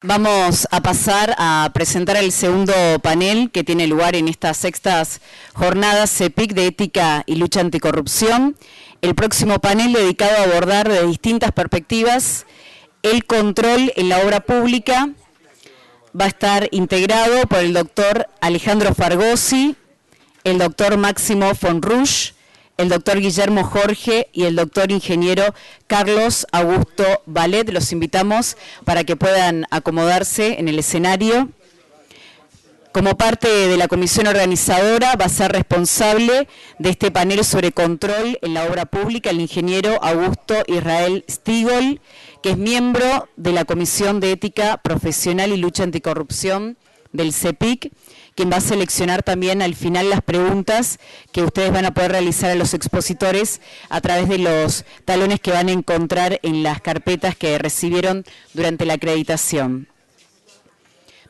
Vamos a pasar a presentar el segundo panel que tiene lugar en estas sextas jornadas CEPIC de ética y lucha anticorrupción. El próximo panel dedicado a abordar de distintas perspectivas el control en la obra pública va a estar integrado por el doctor Alejandro Fargosi, el doctor Máximo Fonrush, el doctor Guillermo Jorge y el doctor ingeniero Carlos Augusto Vallet. Los invitamos para que puedan acomodarse en el escenario. Como parte de la comisión organizadora va a ser responsable de este panel sobre control en la obra pública el ingeniero Augusto Israel Stigol, que es miembro de la Comisión de Ética Profesional y Lucha Anticorrupción del CEPIC, quien va a seleccionar también al final las preguntas que ustedes van a poder realizar a los expositores a través de los talones que van a encontrar en las carpetas que recibieron durante la acreditación.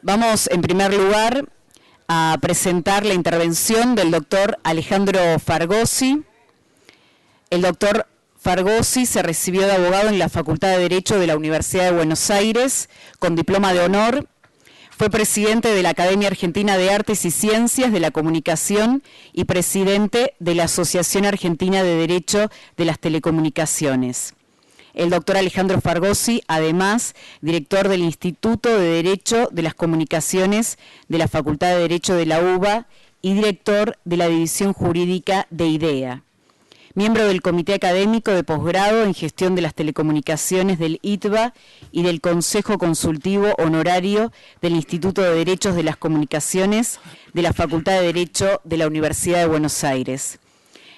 Vamos en primer lugar a presentar la intervención del doctor Alejandro Fargosi. El doctor Fargosi se recibió de abogado en la Facultad de Derecho de la Universidad de Buenos Aires con diploma de honor. Fue presidente de la Academia Argentina de Artes y Ciencias de la Comunicación y presidente de la Asociación Argentina de Derecho de las Telecomunicaciones. El doctor Alejandro Fargosi, además, director del Instituto de Derecho de las Comunicaciones de la Facultad de Derecho de la UBA y director de la División Jurídica de IDEA. Miembro del Comité Académico de Posgrado en Gestión de las Telecomunicaciones del ITBA y del Consejo Consultivo Honorario del Instituto de Derechos de las Comunicaciones de la Facultad de Derecho de la Universidad de Buenos Aires.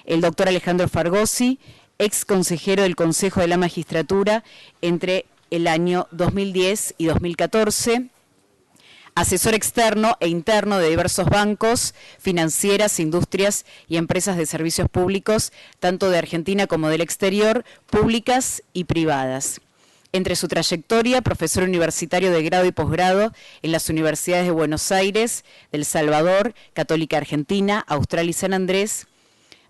El doctor Alejandro Fargosi, ex consejero del Consejo de la Magistratura entre el año 2010 y 2014, asesor externo e interno de diversos bancos, financieras, industrias y empresas de servicios públicos, tanto de Argentina como del exterior, públicas y privadas. Entre su trayectoria, profesor universitario de grado y posgrado en las universidades de Buenos Aires, del Salvador, Católica Argentina, Austral y San Andrés,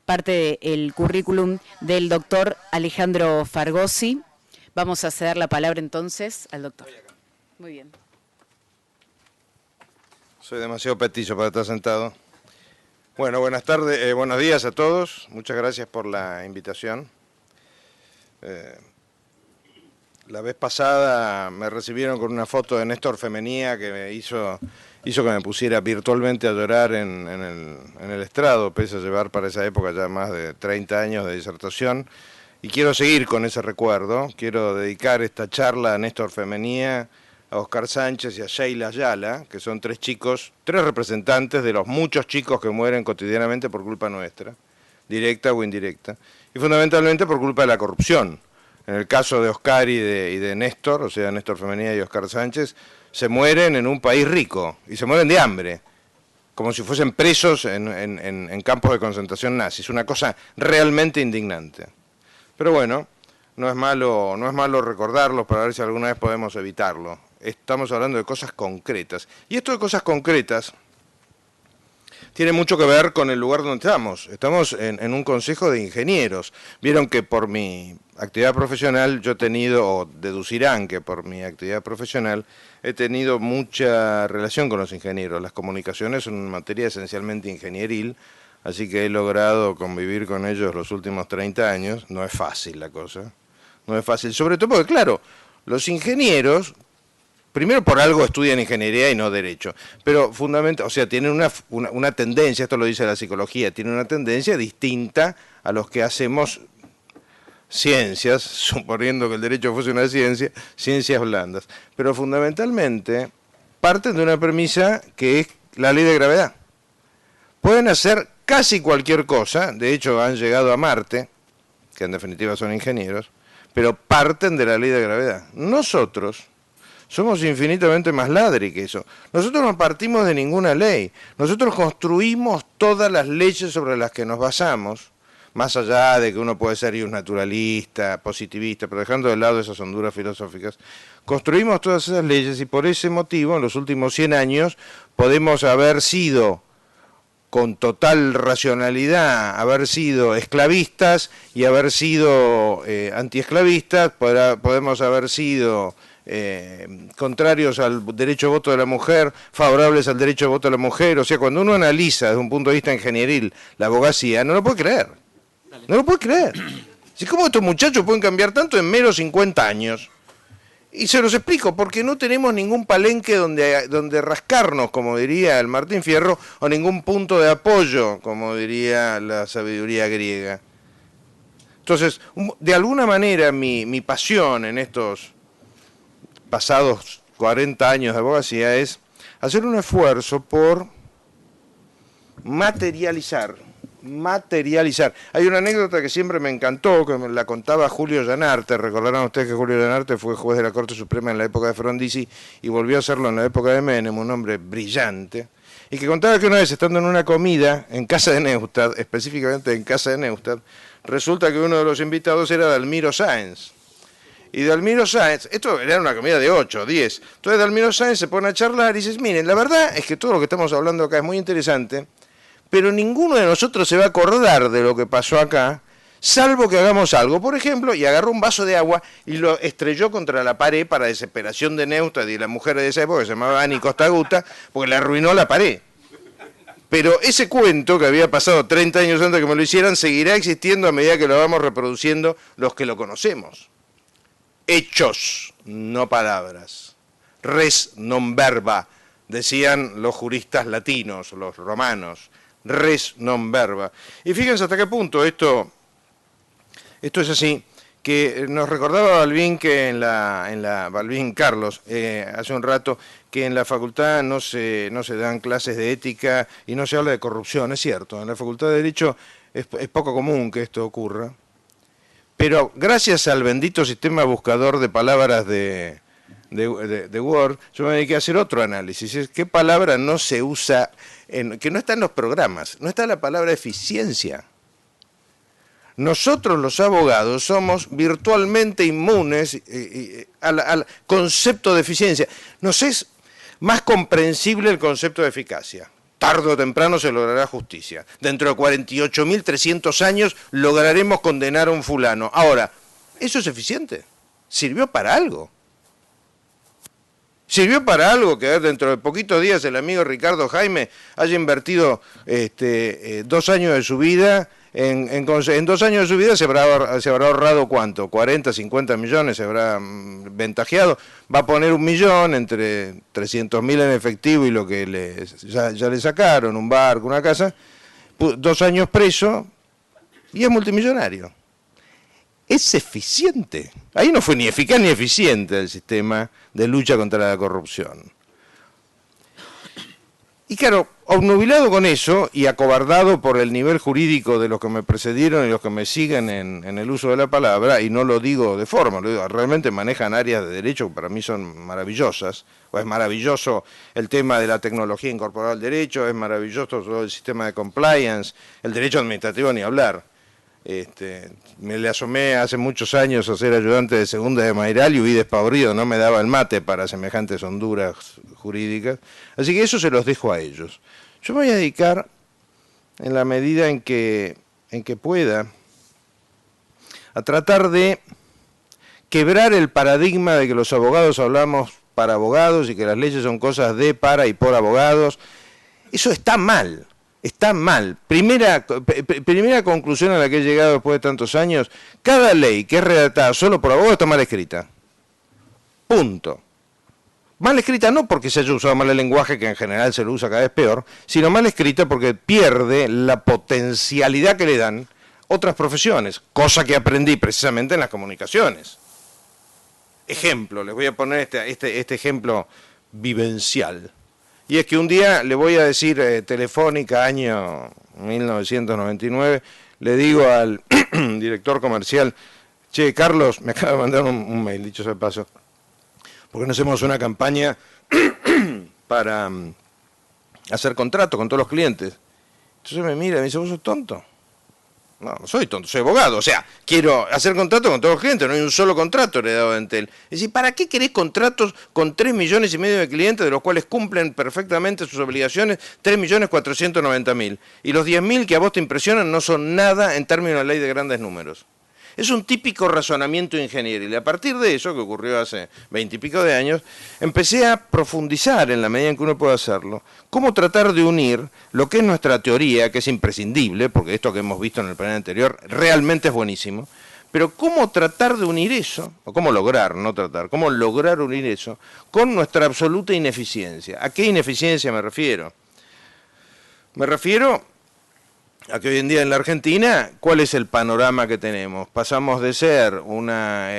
parte del currículum del doctor Alejandro Fargosi. Vamos a ceder la palabra entonces al doctor. Muy bien. Soy demasiado petizo para estar sentado. Bueno, buenas tardes, buenos días a todos. Muchas gracias por la invitación. La vez pasada me recibieron con una foto de Néstor Femenía que me hizo que me pusiera virtualmente a llorar en el estrado, pese a llevar para esa época ya más de 30 años de disertación. Y quiero seguir con ese recuerdo. Quiero dedicar esta charla a Néstor Femenía, a Oscar Sánchez y a Sheila Ayala, que son tres representantes de los muchos chicos que mueren cotidianamente por culpa nuestra, directa o indirecta, y fundamentalmente por culpa de la corrupción. En el caso de Oscar y de Néstor, o sea, Néstor Femenía y Oscar Sánchez, se mueren en un país rico, y se mueren de hambre, como si fuesen presos en campos de concentración nazis, una cosa realmente indignante. Pero bueno, no es malo recordarlos para ver si alguna vez podemos evitarlo. Estamos hablando de cosas concretas. Y esto de cosas concretas tiene mucho que ver con el lugar donde estamos. Estamos en un consejo de ingenieros. Vieron que por mi actividad profesional yo he tenido, o deducirán que por mi actividad profesional he tenido mucha relación con los ingenieros. Las comunicaciones son una materia esencialmente ingenieril, así que he logrado convivir con ellos los últimos 30 años. No es fácil la cosa. No es fácil, sobre todo porque, claro, los ingenieros, primero por algo estudian ingeniería y no derecho, pero fundamentalmente, o sea, tienen una tendencia, esto lo dice la psicología, tienen una tendencia distinta a los que hacemos ciencias, suponiendo que el derecho fuese una ciencia, ciencias blandas, pero fundamentalmente parten de una premisa que es la ley de gravedad. Pueden hacer casi cualquier cosa, de hecho han llegado a Marte, que en definitiva son ingenieros, pero parten de la ley de gravedad. Nosotros somos infinitamente más ladri que eso. Nosotros no partimos de ninguna ley. Nosotros construimos todas las leyes sobre las que nos basamos, más allá de que uno puede ser naturalista, positivista, pero dejando de lado esas honduras filosóficas, construimos todas esas leyes y por ese motivo, en los últimos 100 años, podemos haber sido con total racionalidad, haber sido esclavistas y haber sido antiesclavistas, podemos haber sido contrarios al derecho de voto de la mujer, favorables al derecho de voto de la mujer. O sea, cuando uno analiza desde un punto de vista ingenieril la abogacía, no lo puede creer. No lo puede creer. Si ¿cómo estos muchachos pueden cambiar tanto en meros 50 años? Y se los explico, porque no tenemos ningún palenque donde rascarnos, como diría el Martín Fierro, o ningún punto de apoyo, como diría la sabiduría griega. Entonces, de alguna manera, mi pasión en estos pasados 40 años de abogacía es hacer un esfuerzo por materializar. Hay una anécdota que siempre me encantó, que me la contaba Julio Llanarte. Recordarán ustedes que Julio Llanarte fue juez de la Corte Suprema en la época de Frondizi y volvió a hacerlo en la época de Menem, un hombre brillante, y que contaba que una vez estando en una comida en casa de Neustadt, específicamente en casa de Neustadt, resulta que uno de los invitados era Dalmiro Sáenz. Y Dalmiro Sáenz, esto era una comida de 8, 10, entonces Dalmiro Sáenz se pone a charlar y dice, miren, la verdad es que todo lo que estamos hablando acá es muy interesante, pero ninguno de nosotros se va a acordar de lo que pasó acá, salvo que hagamos algo. Por ejemplo, y agarró un vaso de agua y lo estrelló contra la pared para desesperación de Neustadt y la mujer de esa época, que se llamaba Ani Costaguta, porque le arruinó la pared. Pero ese cuento que había pasado 30 años antes de que me lo hicieran, seguirá existiendo a medida que lo vamos reproduciendo los que lo conocemos. Hechos, no palabras. Res non verba, decían los juristas latinos, los romanos. Res non verba. Y fíjense hasta qué punto esto es así, que nos recordaba Balbín que Balbín Carlos, hace un rato, que en la facultad no se dan clases de ética y no se habla de corrupción, es cierto, en la facultad de Derecho es poco común que esto ocurra, pero gracias al bendito sistema buscador de palabras de Word, yo me dediqué a hacer otro análisis. ¿Qué palabra no se usa, que no está en los programas? No está la palabra eficiencia. Nosotros los abogados somos virtualmente inmunes al concepto de eficiencia. Nos es más comprensible el concepto de eficacia. Tarde o temprano se logrará justicia. Dentro de 48.300 años lograremos condenar a un fulano. Ahora, ¿eso es eficiente? ¿Sirvió para algo? ¿Sirvió para algo que dentro de poquitos días el amigo Ricardo Jaime haya invertido 2 años de su vida? En 2 años de su vida se habrá ahorrado ¿cuánto? 40, 50 millones, se habrá ventajeado. Va a poner 1 millón entre 300.000 en efectivo y lo que ya le sacaron, un barco, una casa. 2 años preso y es multimillonario. Es eficiente. Ahí no fue ni eficaz ni eficiente el sistema de lucha contra la corrupción. Y claro, obnubilado con eso y acobardado por el nivel jurídico de los que me precedieron y los que me siguen en el uso de la palabra, y no lo digo de forma, lo digo, realmente manejan áreas de derecho que para mí son maravillosas, o es maravilloso el tema de la tecnología incorporada al derecho, es maravilloso todo el sistema de compliance, el derecho administrativo ni hablar. Me le asomé hace muchos años a ser ayudante de segunda de Mayral y huí despavorido, no me daba el mate para semejantes honduras jurídicas, así que eso se los dejo a ellos. Yo me voy a dedicar, en la medida en que pueda, a tratar de quebrar el paradigma de que los abogados hablamos para abogados y que las leyes son cosas de, para y por abogados. Eso está mal. Está mal. Primera conclusión a la que he llegado después de tantos años: cada ley que es redactada solo por abogados está mal escrita. Punto. Mal escrita no porque se haya usado mal el lenguaje, que en general se lo usa cada vez peor, sino mal escrita porque pierde la potencialidad que le dan otras profesiones, cosa que aprendí precisamente en las comunicaciones. Ejemplo, les voy a poner este ejemplo vivencial. Y es que un día le voy a decir, Telefónica, año 1999, le digo al director comercial: che, Carlos, me acaba de mandar un mail, dicho sea de paso, porque no hacemos una campaña para hacer contrato con todos los clientes. Entonces me mira y me dice: ¿vos sos tonto? No, no soy tonto, soy abogado. O sea, quiero hacer contrato con todos los clientes, no hay un solo contrato heredado de Entel. Es decir, ¿para qué querés contratos con 3,5 millones de clientes, de los cuales cumplen perfectamente sus obligaciones 3.490.000? Y los 10.000 que a vos te impresionan no son nada en términos de ley de grandes números. Es un típico razonamiento ingenieril. Y a partir de eso, que ocurrió hace 20 y pico de años, empecé a profundizar, en la medida en que uno puede hacerlo, cómo tratar de unir lo que es nuestra teoría, que es imprescindible, porque esto que hemos visto en el panel anterior realmente es buenísimo, pero cómo tratar de unir eso, o cómo lograr, no tratar, cómo lograr unir eso con nuestra absoluta ineficiencia. ¿A qué ineficiencia me refiero? Me refiero a que hoy en día en la Argentina, ¿cuál es el panorama que tenemos? Pasamos de ser una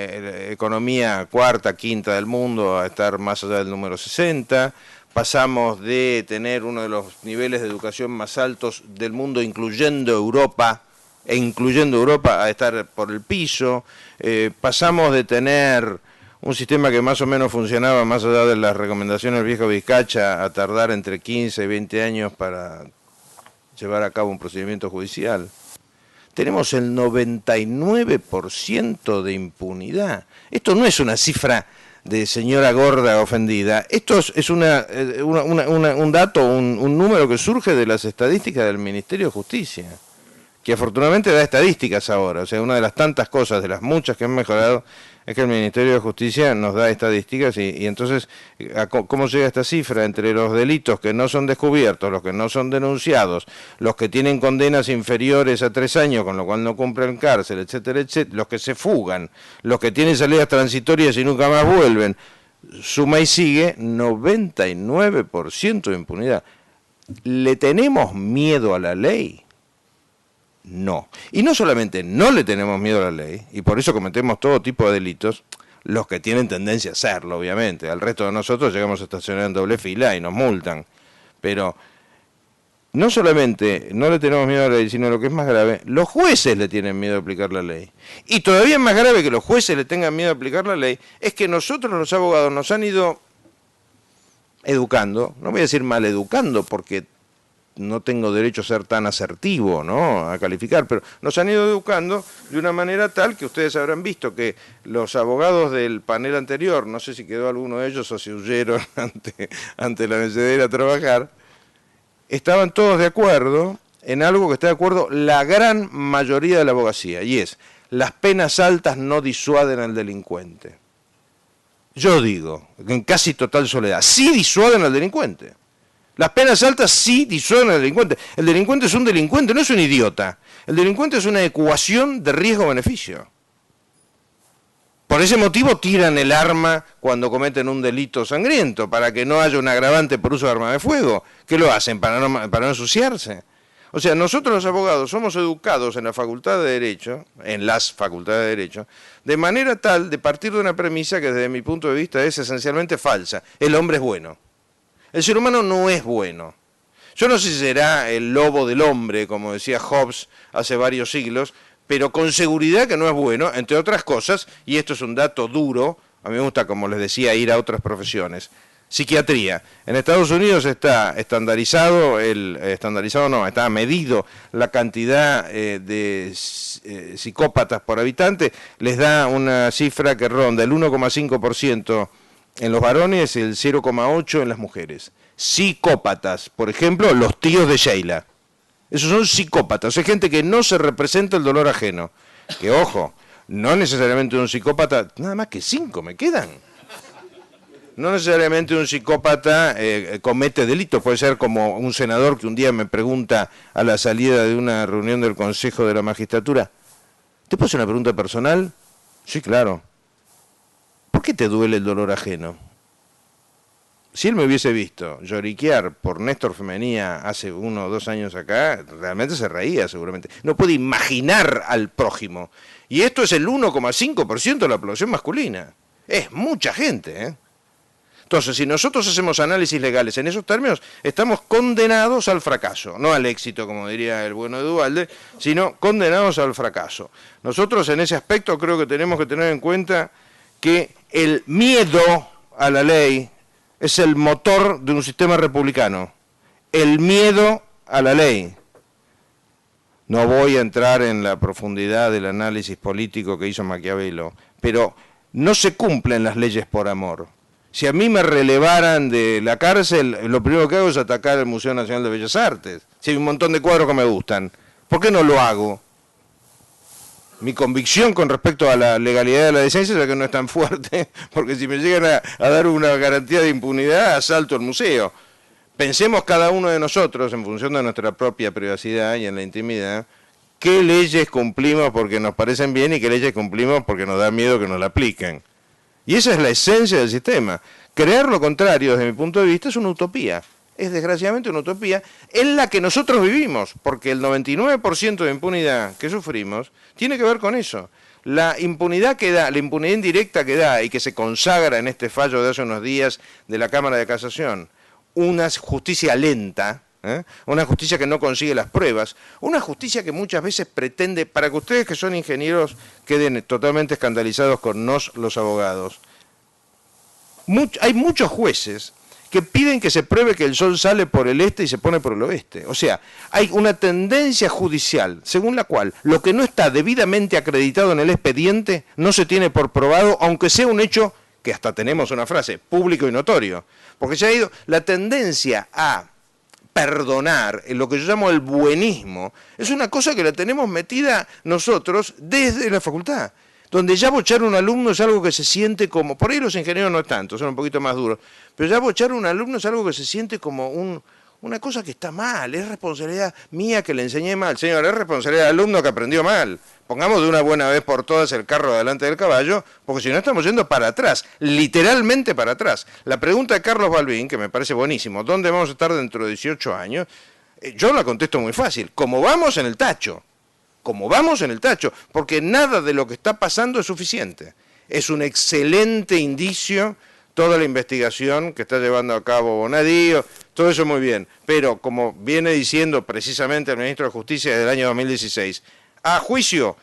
economía cuarta, quinta del mundo a estar más allá del número 60, pasamos de tener uno de los niveles de educación más altos del mundo, incluyendo Europa, a estar por el piso, pasamos de tener un sistema que más o menos funcionaba más allá de las recomendaciones del viejo Vizcacha a tardar entre 15 y 20 años para llevar a cabo un procedimiento judicial. Tenemos el 99% de impunidad. Esto no es una cifra de señora gorda ofendida, esto es un dato, un número que surge de las estadísticas del Ministerio de Justicia, que afortunadamente da estadísticas ahora. O sea, una de las tantas cosas, de las muchas que han mejorado, es que el Ministerio de Justicia nos da estadísticas y entonces, ¿cómo llega esta cifra? Entre los delitos que no son descubiertos, los que no son denunciados, los que tienen condenas inferiores a 3 años, con lo cual no cumplen cárcel, etcétera, etcétera, los que se fugan, los que tienen salidas transitorias y nunca más vuelven, suma y sigue, 99% de impunidad. ¿Le tenemos miedo a la ley? No. Y no solamente no le tenemos miedo a la ley, y por eso cometemos todo tipo de delitos, los que tienen tendencia a hacerlo, obviamente. Al resto de nosotros llegamos a estacionar en doble fila y nos multan. Pero no solamente no le tenemos miedo a la ley, sino lo que es más grave, los jueces le tienen miedo a aplicar la ley. Y todavía más grave que los jueces le tengan miedo a aplicar la ley, es que nosotros los abogados nos han ido educando, no voy a decir mal educando, porque no tengo derecho a ser tan asertivo, ¿no?, a calificar, pero nos han ido educando de una manera tal que ustedes habrán visto que los abogados del panel anterior, no sé si quedó alguno de ellos o se huyeron ante la necesidad de ir a trabajar, estaban todos de acuerdo en algo que está de acuerdo la gran mayoría de la abogacía, y es, las penas altas no disuaden al delincuente. Yo digo, en casi total soledad, sí disuaden al delincuente. Las penas altas sí disuaden al delincuente. El delincuente es un delincuente, no es un idiota. El delincuente es una ecuación de riesgo-beneficio. Por ese motivo tiran el arma cuando cometen un delito sangriento, para que no haya un agravante por uso de arma de fuego. ¿Qué lo hacen? Para no ensuciarse. O sea, nosotros los abogados somos educados en la Facultad de Derecho, en las facultades de Derecho, de manera tal de partir de una premisa que desde mi punto de vista es esencialmente falsa. El hombre es bueno. El ser humano no es bueno. Yo no sé si será el lobo del hombre, como decía Hobbes hace varios siglos, pero con seguridad que no es bueno, entre otras cosas, y esto es un dato duro, a mí me gusta, como les decía, ir a otras profesiones. Psiquiatría. En Estados Unidos está está medido la cantidad de psicópatas por habitante, les da una cifra que ronda el 1,5% en los varones, el 0,8% en las mujeres. Psicópatas, por ejemplo, los tíos de Sheila. Esos son psicópatas, o sea, gente que no se representa el dolor ajeno. Que ojo, no necesariamente un psicópata, nada más que 5 me quedan. No necesariamente un psicópata comete delitos, puede ser como un senador que un día me pregunta a la salida de una reunión del Consejo de la Magistratura, ¿te puedo hacer una pregunta personal? Sí, claro. ¿Por qué te duele el dolor ajeno? Si él me hubiese visto lloriquear por Néstor Femenía hace 1 o 2 años acá, realmente se reía seguramente. No puede imaginar al prójimo. Y esto es el 1,5% de la población masculina. Es mucha gente, ¿eh? Entonces, si nosotros hacemos análisis legales en esos términos, estamos condenados al fracaso, no al éxito, como diría el bueno de Duhalde, sino condenados al fracaso. Nosotros en ese aspecto creo que tenemos que tener en cuenta que el miedo a la ley es el motor de un sistema republicano. El miedo a la ley. No voy a entrar en la profundidad del análisis político que hizo Maquiavelo, pero no se cumplen las leyes por amor. Si a mí me relevaran de la cárcel, lo primero que hago es atacar el Museo Nacional de Bellas Artes. Si hay un montón de cuadros que me gustan, ¿por qué no lo hago? Mi convicción con respecto a la legalidad de la decencia es que no es tan fuerte, porque si me llegan a dar una garantía de impunidad, asalto el museo. Pensemos cada uno de nosotros, en función de nuestra propia privacidad y en la intimidad, qué leyes cumplimos porque nos parecen bien y qué leyes cumplimos porque nos da miedo que nos la apliquen. Y esa es la esencia del sistema. Creer lo contrario, desde mi punto de vista, es una utopía. Es desgraciadamente una utopía en la que nosotros vivimos, porque el 99% de impunidad que sufrimos tiene que ver con eso. La impunidad que da, la impunidad indirecta que da y que se consagra en este fallo de hace unos días de la Cámara de Casación, una justicia lenta, una justicia que no consigue las pruebas, una justicia que muchas veces pretende, para que ustedes que son ingenieros queden totalmente escandalizados con los abogados, hay muchos jueces que piden que se pruebe que el sol sale por el este y se pone por el oeste. O sea, hay una tendencia judicial según la cual lo que no está debidamente acreditado en el expediente no se tiene por probado, aunque sea un hecho que hasta tenemos una frase, público y notorio. Porque se ha ido la tendencia a perdonar, en lo que yo llamo el buenismo, es una cosa que la tenemos metida nosotros desde la facultad, donde ya bochar a un alumno es algo que se siente como, por ahí los ingenieros no es tanto, son un poquito más duros, pero ya bochar a un alumno es algo que se siente como una cosa que está mal, es responsabilidad mía que le enseñé mal. Señor, es responsabilidad del alumno que aprendió mal. Pongamos de una buena vez por todas el carro delante del caballo, porque si no estamos yendo para atrás, literalmente para atrás. La pregunta de Carlos Balbín, que me parece buenísimo, ¿dónde vamos a estar dentro de 18 años? Yo la contesto muy fácil, como vamos en el tacho. Como vamos en el tacho, porque nada de lo que está pasando es suficiente. Es un excelente indicio toda la investigación que está llevando a cabo Bonadío, todo eso muy bien, pero como viene diciendo precisamente el ministro de Justicia desde el año 2016, a juicio,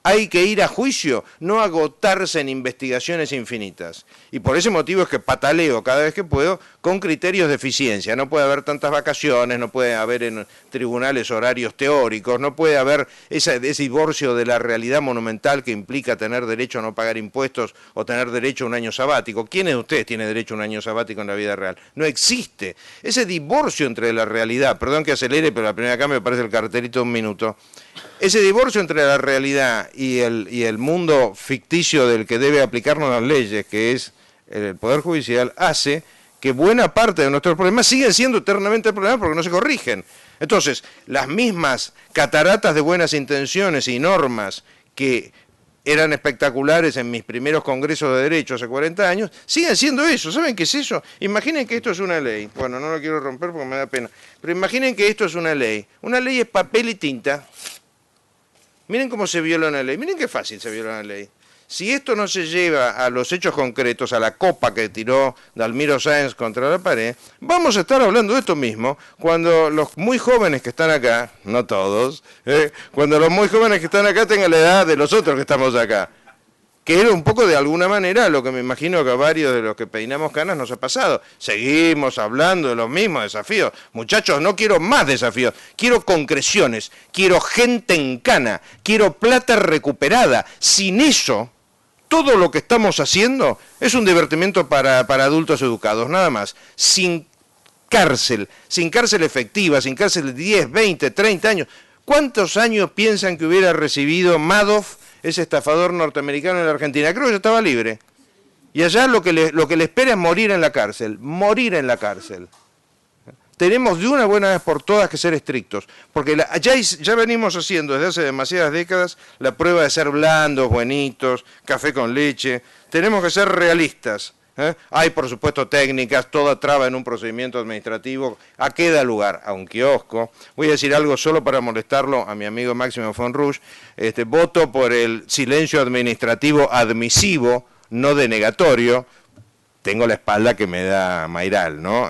hay que ir a juicio, no agotarse en investigaciones infinitas. Y por ese motivo es que pataleo cada vez que puedo con criterios de eficiencia. No puede haber tantas vacaciones, no puede haber en tribunales horarios teóricos, no puede haber ese divorcio de la realidad monumental que implica tener derecho a no pagar impuestos o tener derecho a un año sabático. ¿Quién de ustedes tiene derecho a un año sabático en la vida real? No existe. Ese divorcio entre la realidad, perdón que acelere, pero la primera acá me parece el cartelito de un minuto. Ese divorcio entre la realidad y el mundo ficticio del que debe aplicarnos las leyes, que es el Poder Judicial, hace que buena parte de nuestros problemas siguen siendo eternamente problemas porque no se corrigen. Entonces, las mismas cataratas de buenas intenciones y normas que eran espectaculares en mis primeros congresos de derecho hace 40 años, siguen siendo eso. ¿Saben qué es eso? Imaginen que esto es una ley. Bueno, no lo quiero romper porque me da pena. Pero imaginen que esto es una ley. Una ley es papel y tinta. Miren cómo se viola una ley, miren qué fácil se viola una ley. Si esto no se lleva a los hechos concretos, a la copa que tiró Dalmiro Sáenz contra la pared, vamos a estar hablando de esto mismo cuando los muy jóvenes que están acá, no todos, cuando los muy jóvenes que están acá tengan la edad de los otros que estamos acá. Que era un poco de alguna manera lo que me imagino que a varios de los que peinamos canas nos ha pasado. Seguimos hablando de los mismos desafíos. Muchachos, no quiero más desafíos, quiero concreciones, quiero gente en cana, quiero plata recuperada. Sin eso, todo lo que estamos haciendo es un divertimento para adultos educados, nada más. Sin cárcel efectiva, sin cárcel de 10, 20, 30 años. ¿Cuántos años piensan que hubiera recibido Madoff, ese estafador norteamericano en la Argentina? Creo que ya estaba libre. Y allá lo que le espera es morir en la cárcel, Tenemos de una buena vez por todas que ser estrictos, porque ya venimos haciendo desde hace demasiadas décadas la prueba de ser blandos, buenitos, café con leche. Tenemos que ser realistas. Hay, por supuesto, técnicas, toda traba en un procedimiento administrativo. ¿A qué da lugar? A un kiosco. Voy a decir algo solo para molestarlo a mi amigo Máximo von Rusch. Voto por el silencio administrativo admisivo, no denegatorio. Tengo la espalda que me da Mayral, ¿no?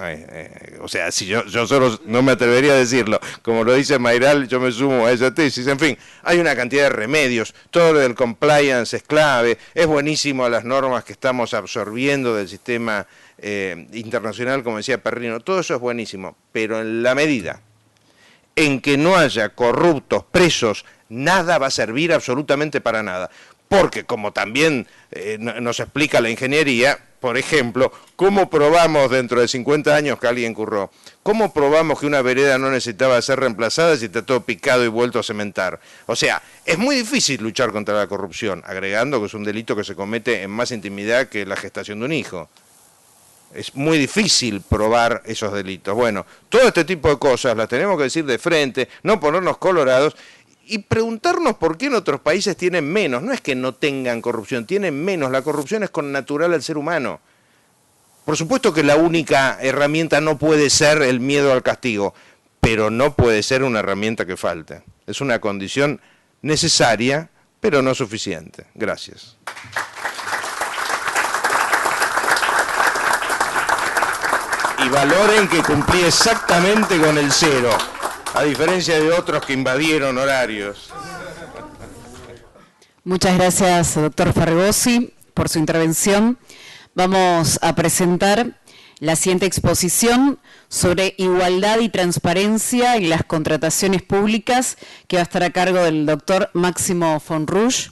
O sea, si yo solo no me atrevería a decirlo. Como lo dice Mayral, yo me sumo a esa tesis. En fin, hay una cantidad de remedios. Todo lo del compliance es clave. Es buenísimo las normas que estamos absorbiendo del sistema internacional, como decía Perrino. Todo eso es buenísimo. Pero en la medida en que no haya corruptos presos, nada va a servir absolutamente para nada. Porque, como también nos explica la ingeniería, por ejemplo, ¿cómo probamos dentro de 50 años que alguien curró? ¿Cómo probamos que una vereda no necesitaba ser reemplazada si está todo picado y vuelto a cementar? O sea, es muy difícil luchar contra la corrupción, agregando que es un delito que se comete en más intimidad que la gestación de un hijo. Es muy difícil probar esos delitos. Bueno, todo este tipo de cosas las tenemos que decir de frente, no ponernos colorados y preguntarnos por qué en otros países tienen menos. No es que no tengan corrupción, tienen menos. La corrupción es connatural al ser humano. Por supuesto que la única herramienta no puede ser el miedo al castigo, pero no puede ser una herramienta que falte. Es una condición necesaria, pero no suficiente. Gracias. Y valoren que cumplí exactamente con el 0, a diferencia de otros que invadieron horarios. Muchas gracias, doctor Fregosi, por su intervención. Vamos a presentar la siguiente exposición sobre igualdad y transparencia en las contrataciones públicas, que va a estar a cargo del doctor Máximo Fonrush,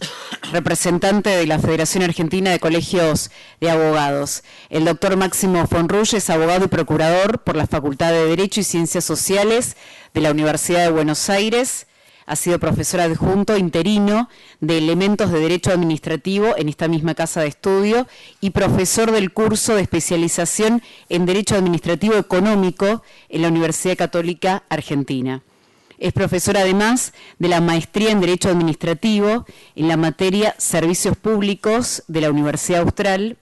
representante de la Federación Argentina de Colegios de Abogados. El doctor Máximo Fonrush es abogado y procurador por la Facultad de Derecho y Ciencias Sociales de la Universidad de Buenos Aires. Ha sido profesor adjunto interino de Elementos de Derecho Administrativo en esta misma casa de estudio y profesor del curso de especialización en Derecho Administrativo Económico en la Universidad Católica Argentina. Es profesor además de la maestría en Derecho Administrativo en la materia Servicios Públicos de la Universidad Austral,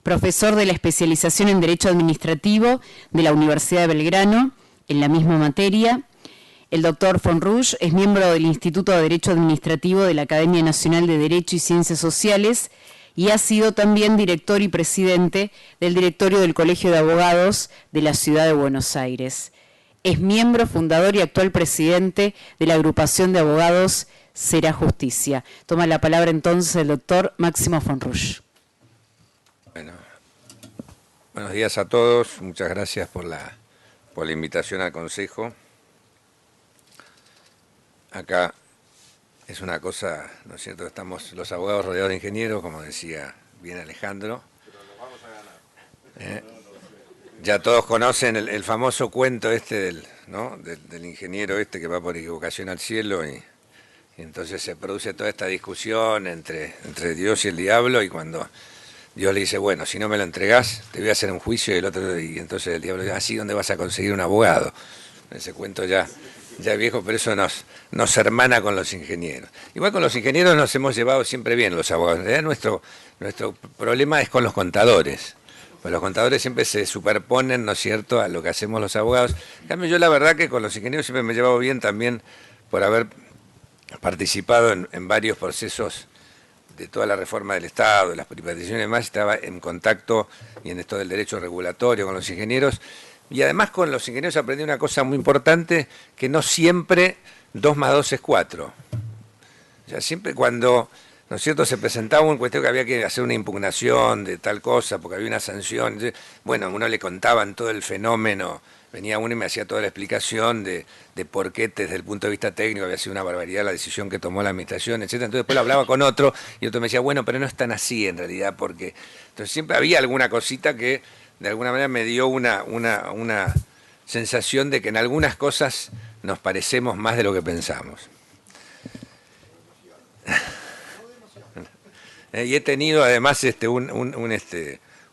profesor de la especialización en Derecho Administrativo de la Universidad de Belgrano en la misma materia. El doctor Fonrush es miembro del Instituto de Derecho Administrativo de la Academia Nacional de Derecho y Ciencias Sociales y ha sido también director y presidente del directorio del Colegio de Abogados de la Ciudad de Buenos Aires. Es miembro fundador y actual presidente de la agrupación de abogados Será Justicia. Toma la palabra entonces el doctor Máximo Fonrush. Bueno, buenos días a todos. Muchas gracias por la invitación al Consejo. Acá es una cosa, ¿no es cierto? Estamos los abogados rodeados de ingenieros, como decía bien Alejandro. Pero nos vamos a ganar. Ya todos conocen el famoso cuento este del ingeniero este que va por equivocación al cielo y entonces se produce toda esta discusión entre Dios y el diablo y cuando Dios le dice, bueno, si no me lo entregás, te voy a hacer un juicio y entonces el diablo dice, así, ¿dónde vas a conseguir un abogado? Ese cuento ya viejo, pero eso nos hermana con los ingenieros. Igual con los ingenieros nos hemos llevado siempre bien los abogados. En realidad nuestro problema es con los contadores. Pues los contadores siempre se superponen, ¿no es cierto?, a lo que hacemos los abogados. En cambio, yo la verdad que con los ingenieros siempre me he llevado bien también por haber participado en varios procesos de toda la reforma del Estado, de las privatizaciones y demás. Estaba en contacto y en esto del derecho regulatorio con los ingenieros. Y además con los ingenieros aprendí una cosa muy importante, que no siempre 2 más 2 es 4. O sea, siempre cuando, ¿no es cierto?, se presentaba una cuestión que había que hacer una impugnación de tal cosa, porque había una sanción. Bueno, a uno le contaban todo el fenómeno, venía uno y me hacía toda la explicación de por qué desde el punto de vista técnico había sido una barbaridad la decisión que tomó la administración, etc. Entonces después lo hablaba con otro y otro me decía, bueno, pero no es tan así en realidad, porque... Entonces siempre había alguna cosita que de alguna manera me dio una sensación de que en algunas cosas nos parecemos más de lo que pensamos. Y he tenido además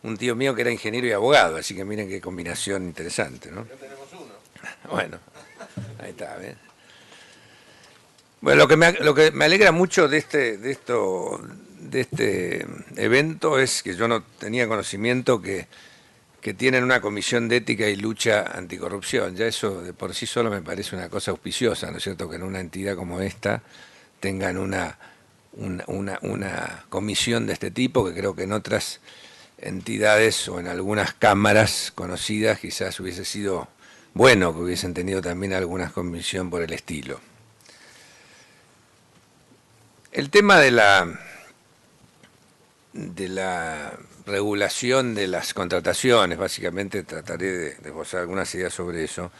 un tío mío que era ingeniero y abogado, así que miren qué combinación interesante, ¿no? Ya tenemos uno. Bueno, ahí está, ¿ves? Bueno, lo que me alegra mucho de este evento es que yo no tenía conocimiento que tienen una comisión de ética y lucha anticorrupción. Ya eso de por sí solo me parece una cosa auspiciosa, ¿no es cierto?, que en una entidad como esta tengan una comisión de este tipo, que creo que en otras entidades o en algunas cámaras conocidas quizás hubiese sido bueno que hubiesen tenido también alguna comisión por el estilo. El tema de la regulación de las contrataciones, básicamente trataré de esbozar algunas ideas sobre eso.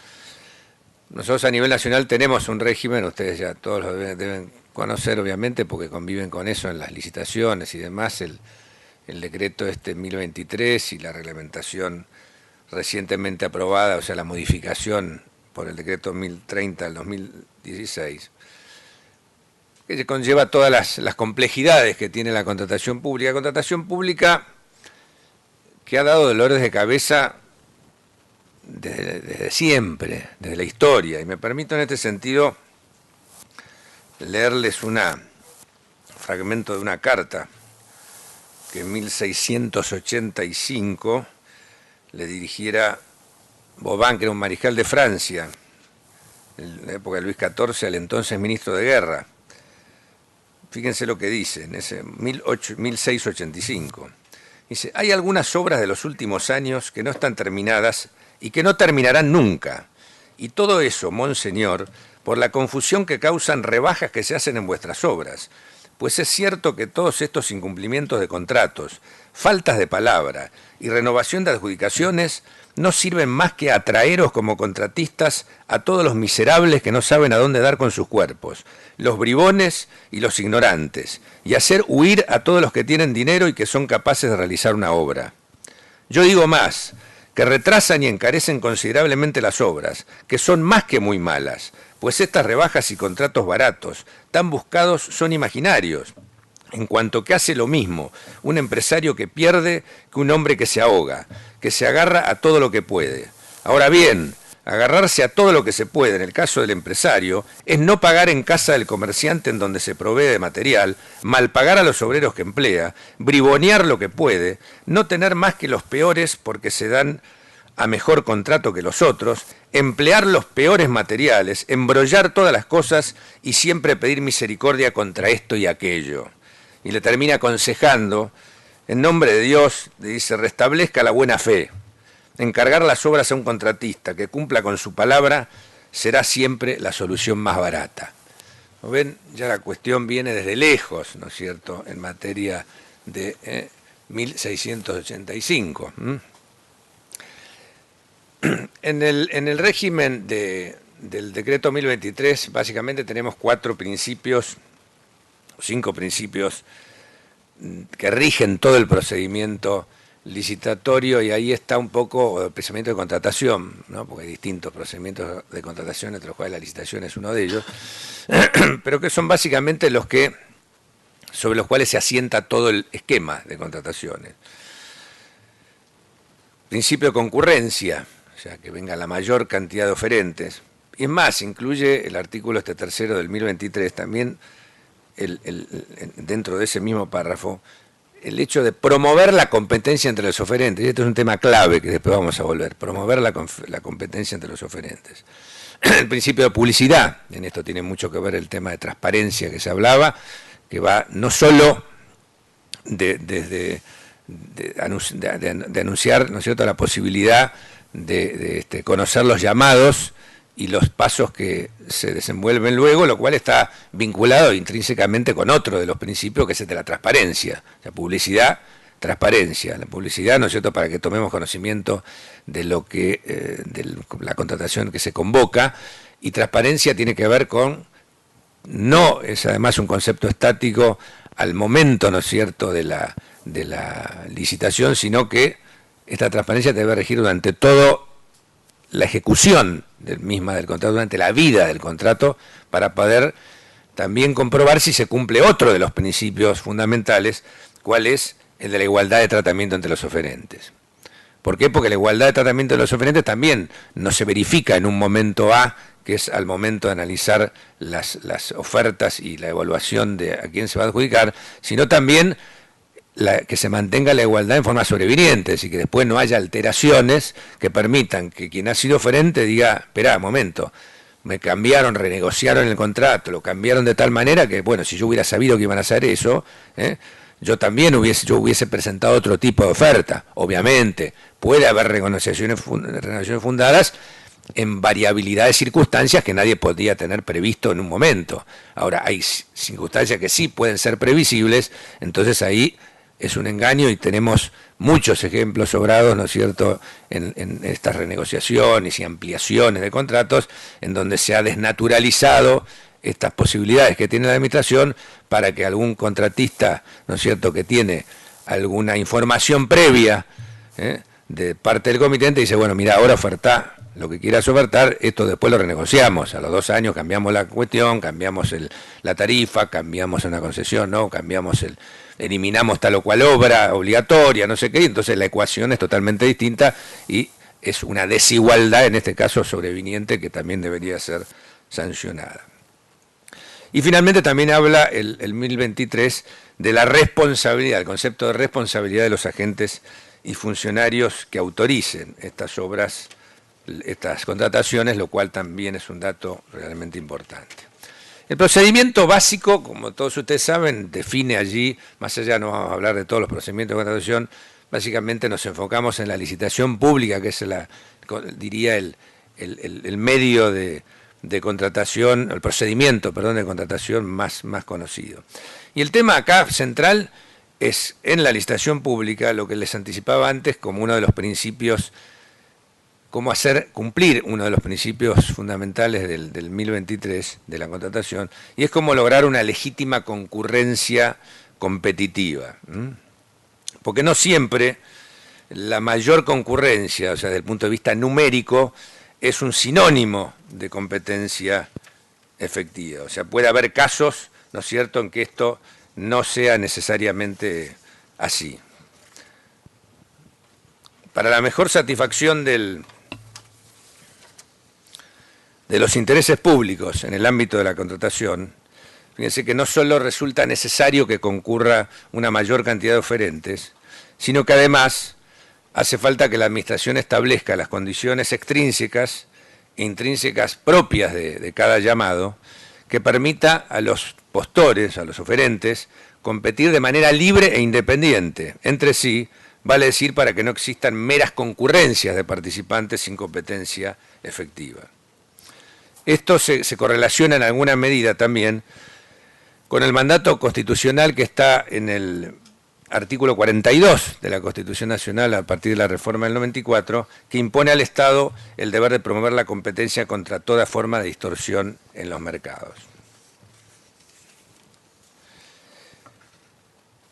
Nosotros a nivel nacional tenemos un régimen, ustedes ya todos lo deben conocer obviamente porque conviven con eso en las licitaciones y demás, el el decreto 1023 y la reglamentación recientemente aprobada, o sea, la modificación por el decreto 1030 del 2016, que conlleva todas las complejidades que tiene la contratación pública. Contratación pública que ha dado dolores de cabeza desde siempre, desde la historia. Y me permito en este sentido leerles un fragmento de una carta que en 1685 le dirigiera Vauban, que era un mariscal de Francia, en la época de Luis XIV, al entonces ministro de Guerra. Fíjense lo que dice en ese 1685. Dice: hay algunas obras de los últimos años que no están terminadas y que no terminarán nunca. Y todo eso, monseñor, por la confusión que causan rebajas que se hacen en vuestras obras. Pues es cierto que todos estos incumplimientos de contratos, faltas de palabra y renovación de adjudicaciones no sirven más que atraeros como contratistas a todos los miserables que no saben a dónde dar con sus cuerpos, los bribones y los ignorantes, y hacer huir a todos los que tienen dinero y que son capaces de realizar una obra. Yo digo más, que retrasan y encarecen considerablemente las obras, que son más que muy malas, pues estas rebajas y contratos baratos, tan buscados, son imaginarios, en cuanto que hace lo mismo un empresario que pierde que un hombre que se ahoga, que se agarra a todo lo que puede. Ahora bien, agarrarse a todo lo que se puede en el caso del empresario es no pagar en casa del comerciante en donde se provee de material, malpagar a los obreros que emplea, bribonear lo que puede, no tener más que los peores porque se dan a mejor contrato que los otros, emplear los peores materiales, embrollar todas las cosas y siempre pedir misericordia contra esto y aquello. Y le termina aconsejando, en nombre de Dios, le dice: restablezca la buena fe. Encargar las obras a un contratista que cumpla con su palabra será siempre la solución más barata. ¿No ven? Ya la cuestión viene desde lejos, ¿no es cierto?, en materia de 1685. En el régimen del decreto 1023, básicamente tenemos 4 principios, 5 principios que rigen todo el procedimiento licitatorio, y ahí está un poco el procedimiento de contratación, ¿no? Porque hay distintos procedimientos de contratación, entre los cuales la licitación es uno de ellos, pero que son básicamente sobre los cuales se asienta todo el esquema de contrataciones. Principio de concurrencia, o sea, que venga la mayor cantidad de oferentes. Y es más, incluye el artículo tercero del 1023 también, dentro de ese mismo párrafo, el hecho de promover la competencia entre los oferentes. Y este es un tema clave que después vamos a volver: promover la competencia entre los oferentes. El principio de publicidad, en esto tiene mucho que ver el tema de transparencia que se hablaba, que va no solo de anunciar, ¿no es cierto?, la posibilidad de conocer los llamados y los pasos que se desenvuelven luego, lo cual está vinculado intrínsecamente con otro de los principios, que es el de la transparencia. O sea, publicidad, transparencia. La publicidad, ¿no es cierto?, para que tomemos conocimiento de lo que de la contratación que se convoca, y transparencia tiene que ver con, no es además un concepto estático al momento, ¿no es cierto?, de la licitación, sino que esta transparencia debe regir durante toda la ejecución del contrato, durante la vida del contrato, para poder también comprobar si se cumple otro de los principios fundamentales, cuál es el de la igualdad de tratamiento entre los oferentes. ¿Por qué? Porque la igualdad de tratamiento de los oferentes también no se verifica en un momento A, que es al momento de analizar las ofertas y la evaluación de a quién se va a adjudicar, sino también que se mantenga la igualdad en forma sobreviniente, es decir, que después no haya alteraciones que permitan que quien ha sido oferente diga: esperá, momento, me cambiaron, renegociaron el contrato, lo cambiaron de tal manera que, bueno, si yo hubiera sabido que iban a hacer eso, yo también hubiese presentado otro tipo de oferta. Obviamente, puede haber renegociaciones fundadas en variabilidad de circunstancias que nadie podría tener previsto en un momento. Ahora, hay circunstancias que sí pueden ser previsibles, entonces ahí es un engaño, y tenemos muchos ejemplos sobrados, ¿no es cierto?, en estas renegociaciones y ampliaciones de contratos, en donde se ha desnaturalizado estas posibilidades que tiene la administración para que algún contratista, ¿no es cierto?, que tiene alguna información previa de parte del comitente, dice, bueno, mira, ahora ofertá lo que quieras ofertar, esto después lo renegociamos, a los 2 años cambiamos la cuestión, cambiamos la tarifa, cambiamos una concesión, ¿no? Eliminamos tal o cual obra obligatoria, no sé qué, y entonces la ecuación es totalmente distinta y es una desigualdad, en este caso sobreviniente, que también debería ser sancionada. Y finalmente también habla el 1023 de la responsabilidad, el concepto de responsabilidad de los agentes y funcionarios que autoricen estas obras, estas contrataciones, lo cual también es un dato realmente importante. El procedimiento básico, como todos ustedes saben, define allí, más allá no vamos a hablar de todos los procedimientos de contratación, básicamente nos enfocamos en la licitación pública, que es diría el medio de contratación, el procedimiento, perdón, de contratación más conocido. Y el tema acá central es en la licitación pública, lo que les anticipaba antes como uno de los principios, cómo hacer cumplir uno de los principios fundamentales del 1023 de la contratación, y es cómo lograr una legítima concurrencia competitiva. Porque no siempre la mayor concurrencia, o sea, desde el punto de vista numérico, es un sinónimo de competencia efectiva. O sea, puede haber casos, ¿no es cierto?, en que esto no sea necesariamente así. Para la mejor satisfacción de los intereses públicos en el ámbito de la contratación, fíjense que no solo resulta necesario que concurra una mayor cantidad de oferentes, sino que además hace falta que la Administración establezca las condiciones extrínsecas e intrínsecas propias de cada llamado, que permita a los postores, a los oferentes, competir de manera libre e independiente entre sí, vale decir, para que no existan meras concurrencias de participantes sin competencia efectiva. Esto se correlaciona en alguna medida también con el mandato constitucional que está en el artículo 42 de la Constitución Nacional a partir de la reforma del 94, que impone al Estado el deber de promover la competencia contra toda forma de distorsión en los mercados.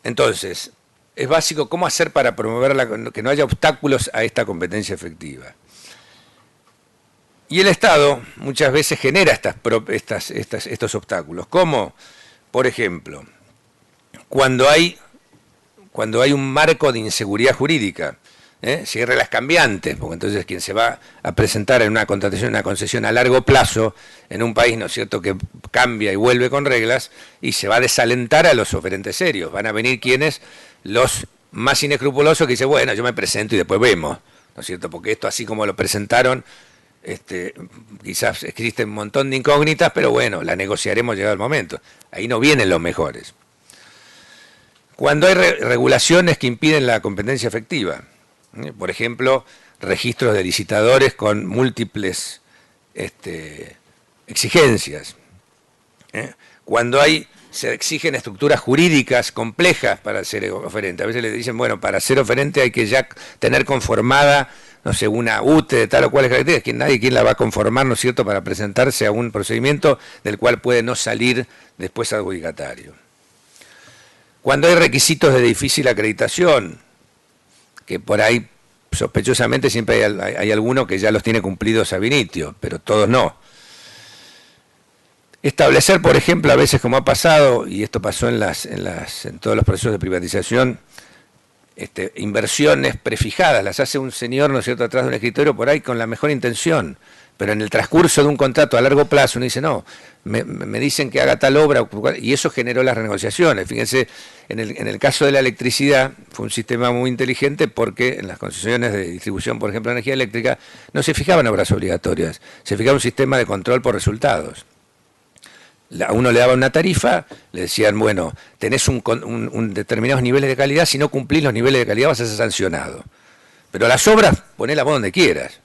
Entonces, es básico cómo hacer para promover que no haya obstáculos a esta competencia efectiva. Y el Estado muchas veces genera estos obstáculos. ¿Cómo? Por ejemplo, cuando hay un marco de inseguridad jurídica, si hay reglas cambiantes, porque entonces quien se va a presentar en una contratación, una concesión a largo plazo, en un país, ¿no es cierto?, que cambia y vuelve con reglas, y se va a desalentar a los oferentes serios. Van a venir quienes, los más inescrupulosos, que dicen, bueno, yo me presento y después vemos, ¿no es cierto?, porque esto así como lo presentaron, quizás existe un montón de incógnitas, pero bueno, la negociaremos llegado el momento. Ahí no vienen los mejores. Cuando hay regulaciones que impiden la competencia efectiva, por ejemplo, registros de licitadores con múltiples exigencias, cuando se exigen estructuras jurídicas complejas para ser oferente. A veces le dicen, bueno, para ser oferente hay que ya tener conformada, no sé, una UTE de tal o cual características, que nadie quien la va a conformar, ¿no es cierto?, para presentarse a un procedimiento del cual puede no salir después adjudicatario. Cuando hay requisitos de difícil acreditación, que por ahí sospechosamente siempre hay alguno que ya los tiene cumplidos ab initio, pero todos no. Establecer, por ejemplo, a veces como ha pasado, y esto pasó en todos los procesos de privatización, inversiones prefijadas, las hace un señor, ¿no es cierto?, atrás de un escritorio por ahí con la mejor intención, pero en el transcurso de un contrato a largo plazo uno dice, no, me dicen que haga tal obra, y eso generó las renegociaciones. Fíjense, en el caso de la electricidad fue un sistema muy inteligente porque en las concesiones de distribución, por ejemplo, de energía eléctrica, no se fijaban obras obligatorias, se fijaba un sistema de control por resultados. A uno le daban una tarifa, le decían, bueno, tenés un determinados niveles de calidad, si no cumplís los niveles de calidad vas a ser sancionado. Pero las obras, ponela vos donde quieras.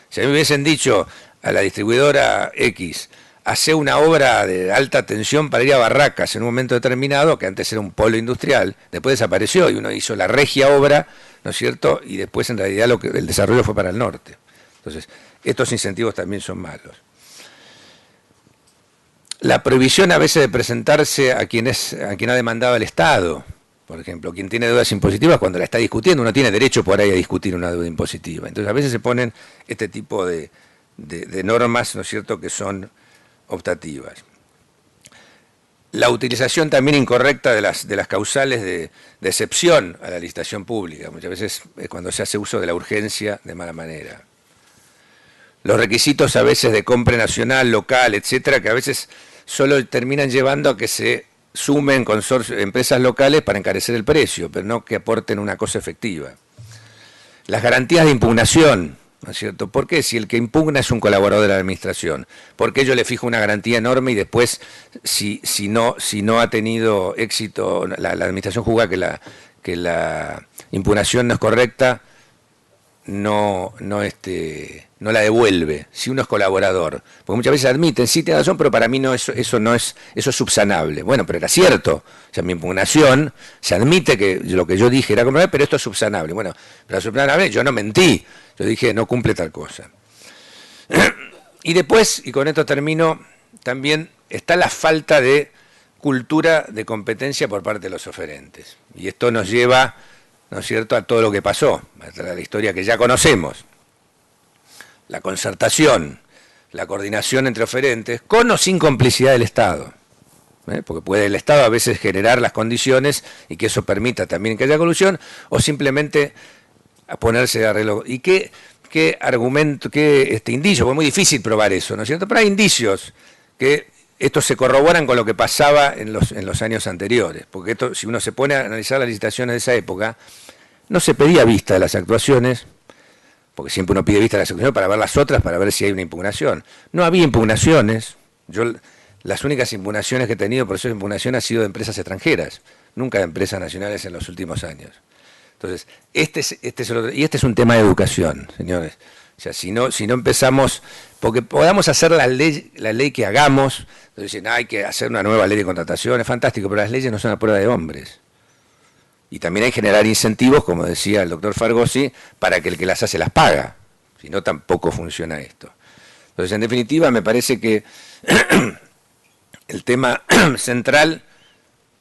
Si a mí me hubiesen dicho a la distribuidora X, hace una obra de alta tensión para ir a Barracas en un momento determinado, que antes era un polo industrial, después desapareció y uno hizo la regia obra, ¿no es cierto?, y después en realidad el desarrollo fue para el norte. Entonces, estos incentivos también son malos. La prohibición a veces de presentarse a quien ha demandado el Estado, Por ejemplo, quien tiene deudas impositivas, cuando la está discutiendo, uno tiene derecho por ahí a discutir una deuda impositiva. Entonces, a veces se ponen este tipo de normas, ¿no es cierto?, que son optativas. La utilización también incorrecta de las causales de excepción a la licitación pública. Muchas veces es cuando se hace uso de la urgencia de mala manera. Los requisitos a veces de compra nacional, local, etcétera, que a veces solo terminan llevando a que se sumen empresas locales para encarecer el precio, pero no que aporten una cosa efectiva. Las garantías de impugnación, ¿no es cierto? ¿Por qué? Si el que impugna es un colaborador de la administración, ¿por qué yo le fijo una garantía enorme y después, si no ha tenido éxito, la administración juzga que la impugnación no es correcta, no la devuelve, si uno es colaborador? Porque muchas veces admiten, sí, tiene razón, pero para mí eso es subsanable. Bueno, pero era cierto. O sea, mi impugnación se admite que lo que yo dije era comprobable, pero esto es subsanable. Bueno, pero subsanable, yo no mentí. Yo dije, no cumple tal cosa. Y después, y con esto termino, también está la falta de cultura de competencia por parte de los oferentes. Y esto nos lleva, ¿no es cierto?, a todo lo que pasó, a la historia que ya conocemos. La concertación, la coordinación entre oferentes, con o sin complicidad del Estado. Porque puede el Estado a veces generar las condiciones y que eso permita también que haya colusión, o simplemente ponerse de arreglo. ¿Y qué argumento, qué indicio? Porque es muy difícil probar eso, ¿no es cierto? Pero hay indicios que estos se corroboran con lo que pasaba en los años anteriores. Porque esto, si uno se pone a analizar las licitaciones de esa época, no se pedía vista de las actuaciones, porque siempre uno pide vista de las actuaciones para ver las otras, para ver si hay una impugnación. No había impugnaciones. Las únicas impugnaciones que he tenido por eso de impugnación han sido de empresas extranjeras, nunca de empresas nacionales en los últimos años. Entonces, este es un tema de educación, señores. O sea, si no empezamos, porque podamos hacer la ley que hagamos, entonces dicen, hay que hacer una nueva ley de contratación, es fantástico, pero las leyes no son a prueba de hombres. Y también hay que generar incentivos, como decía el doctor Fargosi, para que el que las hace las paga. Si no, tampoco funciona esto. Entonces, en definitiva, me parece que el tema central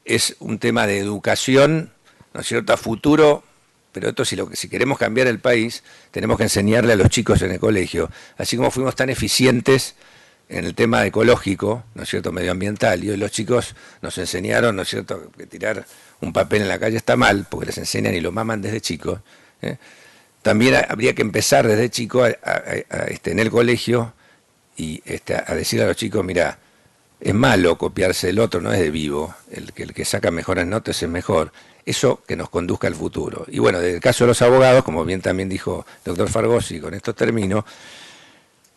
es un tema de educación, ¿no es cierto?, a futuro, pero esto si queremos cambiar el país, tenemos que enseñarle a los chicos en el colegio, así como fuimos tan eficientes en el tema ecológico, ¿no es cierto?, medioambiental, y hoy los chicos nos enseñaron, ¿no es cierto?, que tirar un papel en la calle está mal, porque les enseñan y lo maman desde chicos. También habría que empezar desde chico en el colegio y a decirle a los chicos, mira, es malo copiarse del otro, no es de vivo, el que saca mejores notas es mejor. Eso que nos conduzca al futuro. Y bueno, desde el caso de los abogados, como bien también dijo el doctor Fargosi, con esto termino,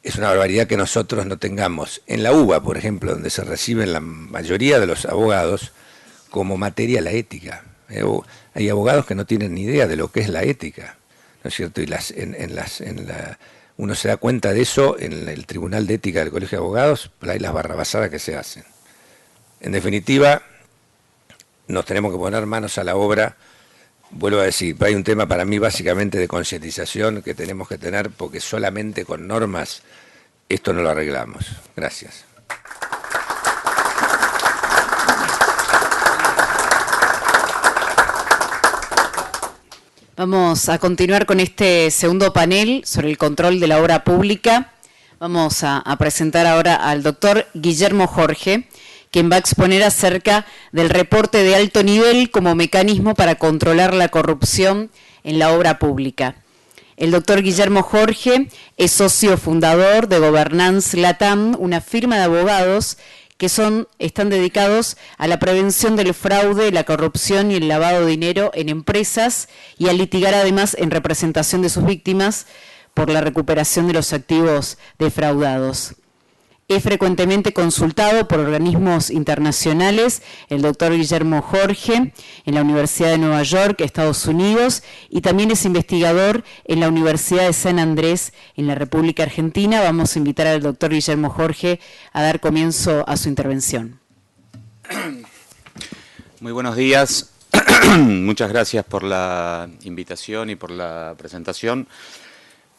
es una barbaridad que nosotros no tengamos en la UBA, por ejemplo, donde se reciben la mayoría de los abogados, como materia la ética. Hay abogados que no tienen ni idea de lo que es la ética, ¿no es cierto? Y uno se da cuenta de eso en el Tribunal de Ética del Colegio de Abogados, hay las barrabasadas que se hacen. En definitiva, nos tenemos que poner manos a la obra. Vuelvo a decir, hay un tema para mí básicamente de concientización que tenemos que tener, porque solamente con normas esto no lo arreglamos. Gracias. Vamos a continuar con este segundo panel sobre el control de la obra pública. Vamos a presentar ahora al doctor Guillermo Jorge, quien va a exponer acerca del reporte de alto nivel como mecanismo para controlar la corrupción en la obra pública. El doctor Guillermo Jorge es socio fundador de Governance Latam, una firma de abogados que están dedicados a la prevención del fraude, la corrupción y el lavado de dinero en empresas y a litigar además en representación de sus víctimas por la recuperación de los activos defraudados. Es frecuentemente consultado por organismos internacionales, el doctor Guillermo Jorge, en la Universidad de Nueva York, Estados Unidos, y también es investigador en la Universidad de San Andrés, en la República Argentina. Vamos a invitar al doctor Guillermo Jorge a dar comienzo a su intervención. Muy buenos días. Muchas gracias por la invitación y por la presentación.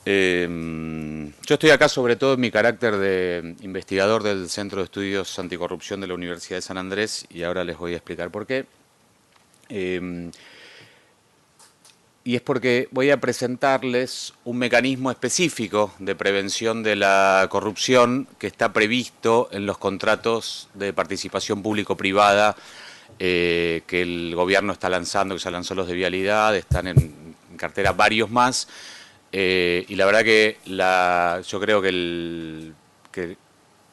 Yo estoy acá sobre todo en mi carácter de investigador del Centro de Estudios Anticorrupción de la Universidad de San Andrés y ahora les voy a explicar por qué. Y es porque voy a presentarles un mecanismo específico de prevención de la corrupción que está previsto en los contratos de participación público-privada que el gobierno está lanzando, que ya lanzó los de vialidad, están en cartera varios más, y la verdad que yo creo que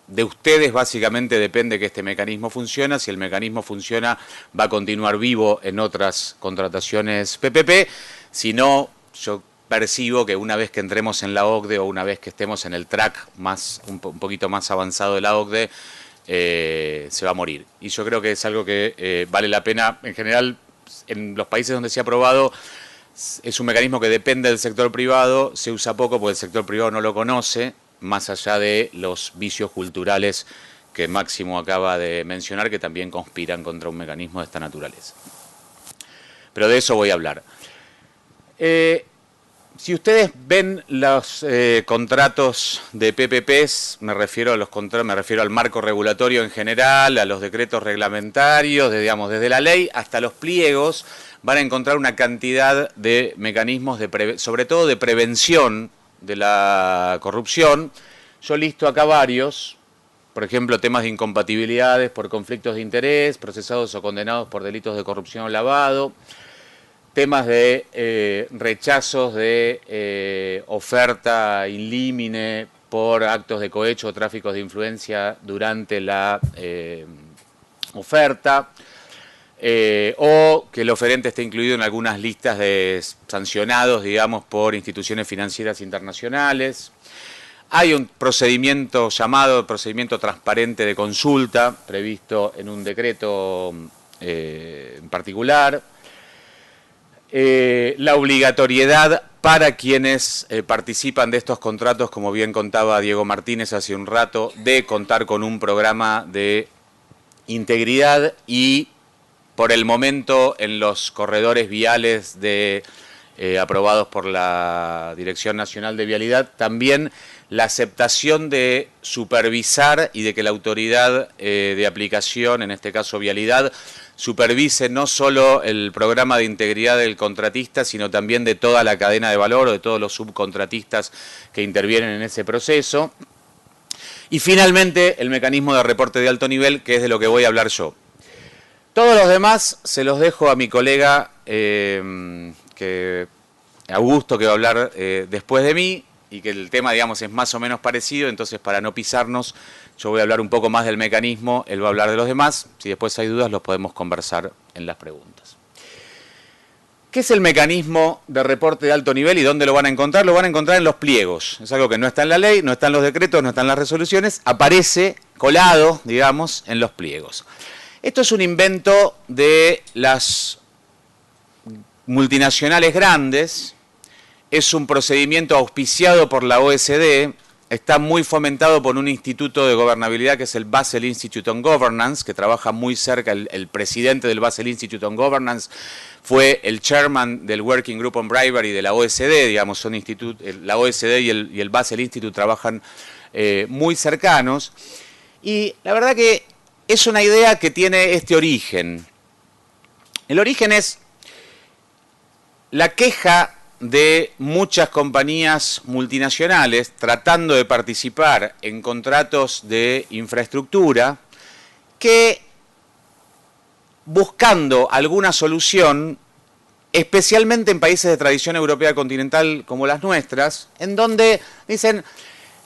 de ustedes básicamente depende que este mecanismo funcione. Si el mecanismo funciona, va a continuar vivo en otras contrataciones PPP. Si no, yo percibo que una vez que entremos en la OCDE o una vez que estemos en el track un poquito más avanzado de la OCDE, se va a morir. Y yo creo que es algo que vale la pena. En general, en los países donde se ha aprobado, es un mecanismo que depende del sector privado, se usa poco porque el sector privado no lo conoce, más allá de los vicios culturales que Máximo acaba de mencionar, que también conspiran contra un mecanismo de esta naturaleza. Pero de eso voy a hablar. Si ustedes ven los contratos de PPPs, me refiero al marco regulatorio en general, a los decretos reglamentarios, desde la ley hasta los pliegos, van a encontrar una cantidad de mecanismos, sobre todo de prevención de la corrupción. Yo listo acá varios, por ejemplo, temas de incompatibilidades por conflictos de interés, procesados o condenados por delitos de corrupción o lavado, temas de rechazos de oferta in limine por actos de cohecho o tráficos de influencia durante la oferta, o que el oferente esté incluido en algunas listas de sancionados, digamos, por instituciones financieras internacionales. Hay un procedimiento llamado procedimiento transparente de consulta, previsto en un decreto en particular. La obligatoriedad para quienes participan de estos contratos, como bien contaba Diego Martínez hace un rato, de contar con un programa de integridad y, por el momento, en los corredores viales aprobados por la Dirección Nacional de Vialidad, también la aceptación de supervisar y de que la autoridad de aplicación, en este caso Vialidad, supervise no solo el programa de integridad del contratista, sino también de toda la cadena de valor o de todos los subcontratistas que intervienen en ese proceso. Y finalmente, el mecanismo de reporte de alto nivel, que es de lo que voy a hablar yo. Todos los demás se los dejo a mi colega Augusto, que va a hablar después de mí, y que el tema, digamos, es más o menos parecido. Entonces, para no pisarnos, yo voy a hablar un poco más del mecanismo, él va a hablar de los demás. Si después hay dudas, los podemos conversar en las preguntas. ¿Qué es el mecanismo de reporte de alto nivel y dónde lo van a encontrar? Lo van a encontrar en los pliegos. Es algo que no está en la ley, no está en los decretos, no está en las resoluciones, aparece colado, digamos, en los pliegos. Esto es un invento de las multinacionales grandes, es un procedimiento auspiciado por la OECD, está muy fomentado por un instituto de gobernabilidad que es el Basel Institute on Governance, que trabaja muy cerca, el presidente del Basel Institute on Governance fue el chairman del Working Group on Bribery de la OECD, digamos, la OECD y el Basel Institute trabajan muy cercanos, y la verdad que es una idea que tiene este origen. El origen es la queja de muchas compañías multinacionales tratando de participar en contratos de infraestructura que, buscando alguna solución, especialmente en países de tradición europea continental como las nuestras, en donde dicen,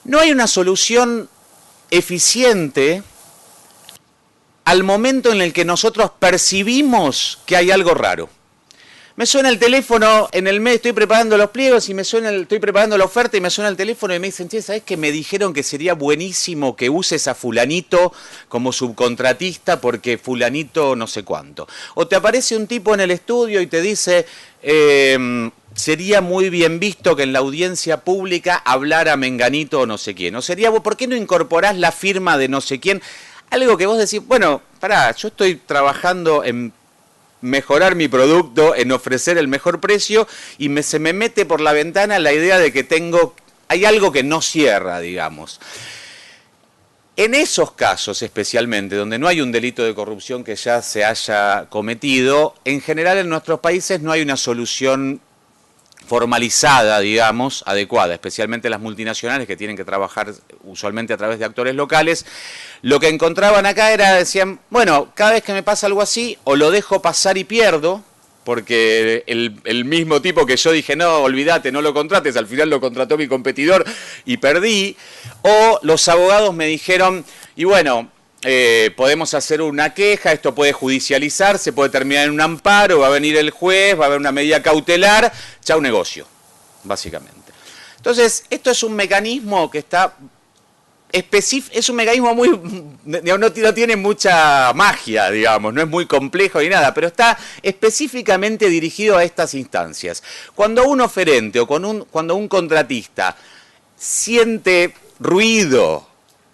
no hay una solución eficiente al momento en el que nosotros percibimos que hay algo raro. Me suena el teléfono en el mes, estoy preparando los pliegos y estoy preparando la oferta y me suena el teléfono y me dicen, che, ¿sabés que me dijeron que sería buenísimo que uses a fulanito como subcontratista porque fulanito no sé cuánto? O te aparece un tipo en el estudio y te dice, sería muy bien visto que en la audiencia pública hablara menganito o no sé quién. O sería, ¿por qué no incorporás la firma de no sé quién? Algo que vos decís, bueno, pará, yo estoy trabajando en mejorar mi producto, en ofrecer el mejor precio, y se me mete por la ventana la idea de que hay algo que no cierra, digamos. En esos casos especialmente, donde no hay un delito de corrupción que ya se haya cometido, en general en nuestros países no hay una solución formalizada, digamos, adecuada, especialmente las multinacionales que tienen que trabajar usualmente a través de actores locales. Lo que encontraban acá era, decían, bueno, cada vez que me pasa algo así, o lo dejo pasar y pierdo, porque el mismo tipo que yo dije, no, olvídate, no lo contrates, al final lo contrató mi competidor y perdí, o los abogados me dijeron, y bueno, podemos hacer una queja, esto puede judicializarse, puede terminar en un amparo, va a venir el juez, va a haber una medida cautelar, chau negocio, básicamente. Entonces, esto es un mecanismo que está es un mecanismo muy, no tiene mucha magia, digamos, no es muy complejo ni nada, pero está específicamente dirigido a estas instancias. Cuando un oferente o cuando un contratista siente ruido,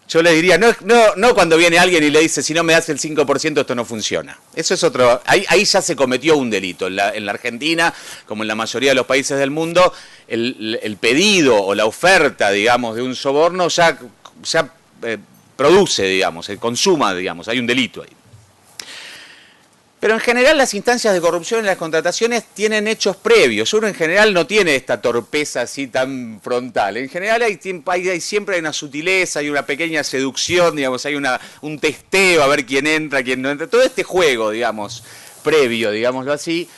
yo le diría, no cuando viene alguien y le dice, si no me das el 5% esto no funciona. Eso es otro, ahí ya se cometió un delito. En la Argentina, como en la mayoría de los países del mundo, el pedido o la oferta, digamos, de un soborno ya produce, digamos, consuma, digamos, hay un delito ahí. Pero en general las instancias de corrupción en las contrataciones tienen hechos previos. Uno en general no tiene esta torpeza así tan frontal. En general siempre hay una sutileza, hay una pequeña seducción, digamos, hay un testeo a ver quién entra, quién no entra. Todo este juego, digamos, previo, digámoslo así,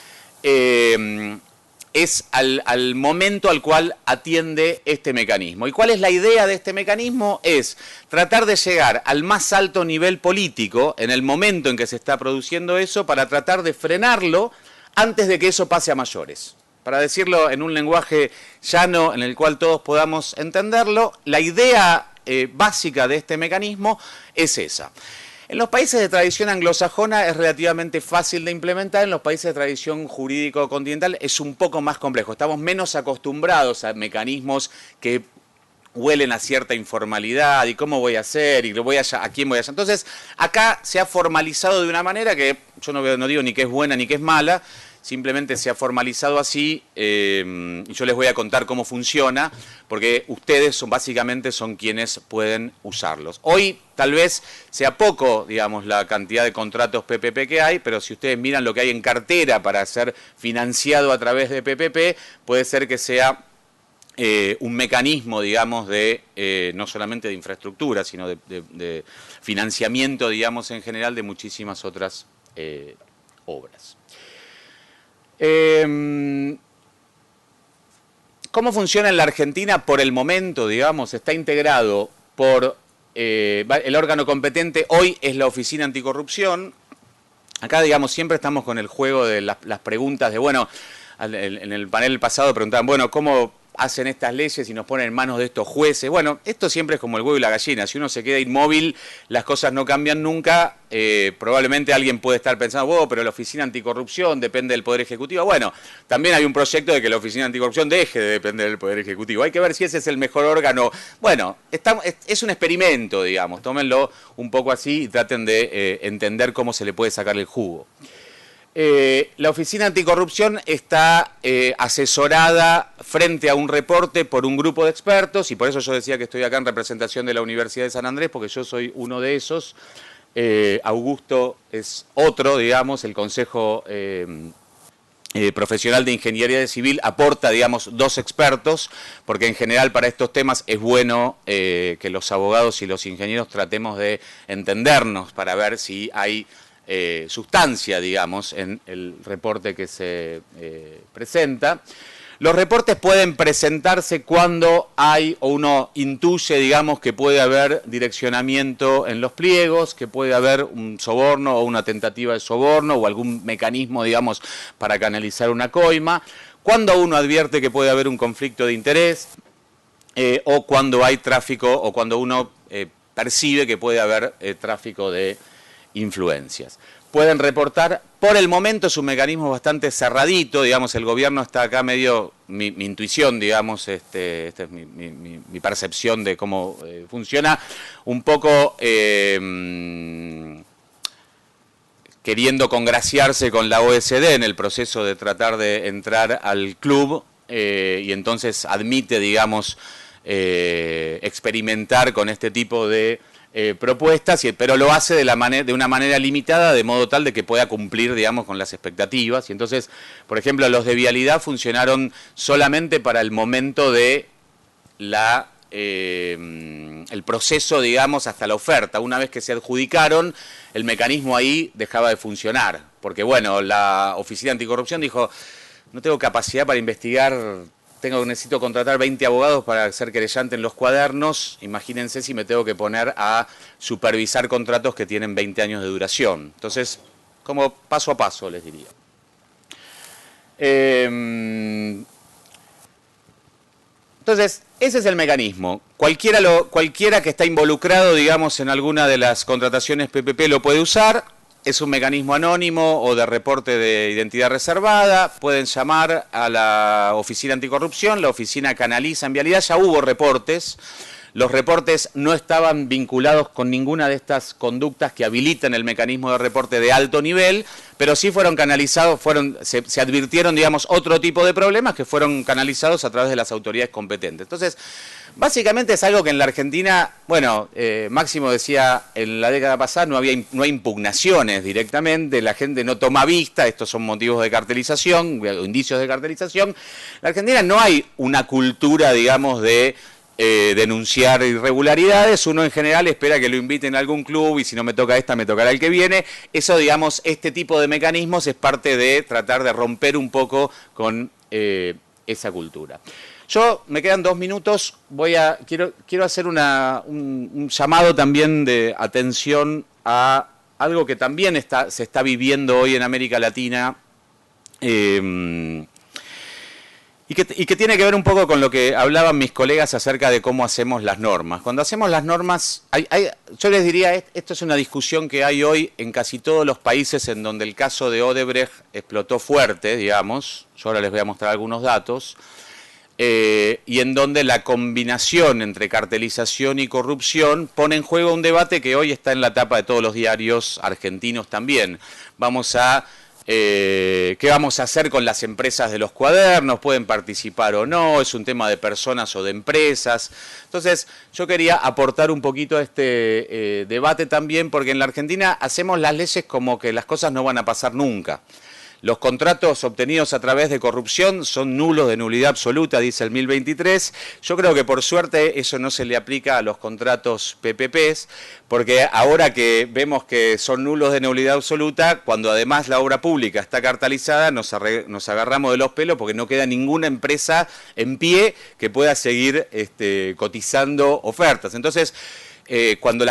es al momento al cual atiende este mecanismo. ¿Y cuál es la idea de este mecanismo? Es tratar de llegar al más alto nivel político en el momento en que se está produciendo eso para tratar de frenarlo antes de que eso pase a mayores. Para decirlo en un lenguaje llano en el cual todos podamos entenderlo, la idea básica de este mecanismo es esa. En los países de tradición anglosajona es relativamente fácil de implementar, en los países de tradición jurídico-continental es un poco más complejo. Estamos menos acostumbrados a mecanismos que huelen a cierta informalidad y cómo voy a hacer y a quién voy a hacer. Entonces, acá se ha formalizado de una manera que yo no digo ni que es buena ni que es mala, simplemente se ha formalizado así y yo les voy a contar cómo funciona, porque ustedes básicamente son quienes pueden usarlos. Hoy tal vez sea poco, digamos, la cantidad de contratos PPP que hay, pero si ustedes miran lo que hay en cartera para ser financiado a través de PPP, puede ser que sea un mecanismo, digamos, de no solamente de infraestructura, sino de financiamiento, digamos, en general de muchísimas otras obras. ¿Cómo funciona en la Argentina por el momento, digamos? Está integrado por el órgano competente, hoy es la Oficina Anticorrupción. Acá, digamos, siempre estamos con el juego de las preguntas de, bueno, en el panel pasado preguntaban, bueno, ¿cómo hacen estas leyes y nos ponen en manos de estos jueces? Bueno, esto siempre es como el huevo y la gallina. Si uno se queda inmóvil, las cosas no cambian nunca. Probablemente alguien puede estar pensando, oh, pero la Oficina Anticorrupción depende del Poder Ejecutivo. Bueno, también hay un proyecto de que la Oficina Anticorrupción deje de depender del Poder Ejecutivo. Hay que ver si ese es el mejor órgano. Bueno, es un experimento, digamos. Tómenlo un poco así y traten de entender cómo se le puede sacar el jugo. La Oficina Anticorrupción está asesorada frente a un reporte por un grupo de expertos, y por eso yo decía que estoy acá en representación de la Universidad de San Andrés, porque yo soy uno de esos. Augusto es otro, digamos, el Consejo Profesional de Ingeniería Civil aporta, digamos, 2 expertos, porque en general para estos temas es bueno que los abogados y los ingenieros tratemos de entendernos para ver si hay sustancia, digamos, en el reporte que se presenta. Los reportes pueden presentarse cuando hay o uno intuye, digamos, que puede haber direccionamiento en los pliegos, que puede haber un soborno o una tentativa de soborno o algún mecanismo, digamos, para canalizar una coima, cuando uno advierte que puede haber un conflicto de interés o cuando hay tráfico o cuando uno percibe que puede haber tráfico de influencias. Pueden reportar, por el momento es un mecanismo bastante cerradito, digamos, el gobierno está acá medio, mi intuición, digamos, esta es mi percepción de cómo funciona, un poco queriendo congraciarse con la OSD en el proceso de tratar de entrar al club y entonces admite, digamos, experimentar con este tipo de propuestas, pero lo hace de una manera limitada, de modo tal de que pueda cumplir, digamos, con las expectativas. Y entonces, por ejemplo, los de vialidad funcionaron solamente para el momento de el proceso, digamos, hasta la oferta. Una vez que se adjudicaron, el mecanismo ahí dejaba de funcionar. Porque, bueno, la Oficina Anticorrupción dijo, no tengo capacidad para investigar, necesito contratar 20 abogados para ser querellante en los cuadernos. Imagínense si me tengo que poner a supervisar contratos que tienen 20 años de duración. Entonces, como paso a paso, les diría. Entonces, ese es el mecanismo. Cualquiera que está involucrado, digamos, en alguna de las contrataciones PPP lo puede usar. Es un mecanismo anónimo o de reporte de identidad reservada. Pueden llamar a la Oficina Anticorrupción. La oficina canaliza en vialidad. Ya hubo reportes. Los reportes no estaban vinculados con ninguna de estas conductas que habilitan el mecanismo de reporte de alto nivel, pero sí fueron canalizados, se advirtieron, digamos, otro tipo de problemas que fueron canalizados a través de las autoridades competentes. Entonces, básicamente es algo que en la Argentina, bueno, Máximo decía, en la década pasada no hay impugnaciones directamente, la gente no toma vista, estos son motivos de cartelización, indicios de cartelización. En la Argentina no hay una cultura, digamos, de denunciar irregularidades. Uno en general espera que lo inviten a algún club y si no me toca esta, me tocará el que viene. Eso, digamos, este tipo de mecanismos es parte de tratar de romper un poco con esa cultura. Me quedan 2 minutos, quiero hacer un llamado también de atención a algo que también se está viviendo hoy en América Latina, y que tiene que ver un poco con lo que hablaban mis colegas acerca de cómo hacemos las normas. Cuando hacemos las normas, yo les diría, esto es una discusión que hay hoy en casi todos los países en donde el caso de Odebrecht explotó fuerte, digamos. Yo ahora les voy a mostrar algunos datos. Y en donde la combinación entre cartelización y corrupción pone en juego un debate que hoy está en la tapa de todos los diarios argentinos también. ¿Qué vamos a hacer con las empresas de los cuadernos? ¿Pueden participar o no? ¿Es un tema de personas o de empresas? Entonces, yo quería aportar un poquito a este debate también, porque en la Argentina hacemos las leyes como que las cosas no van a pasar nunca. Los contratos obtenidos a través de corrupción son nulos, de nulidad absoluta, dice el 1023. Yo creo que por suerte eso no se le aplica a los contratos PPPs, porque ahora que vemos que son nulos de nulidad absoluta, cuando además la obra pública está cartelizada, nos agarramos de los pelos porque no queda ninguna empresa en pie que pueda seguir cotizando ofertas. Entonces, cuando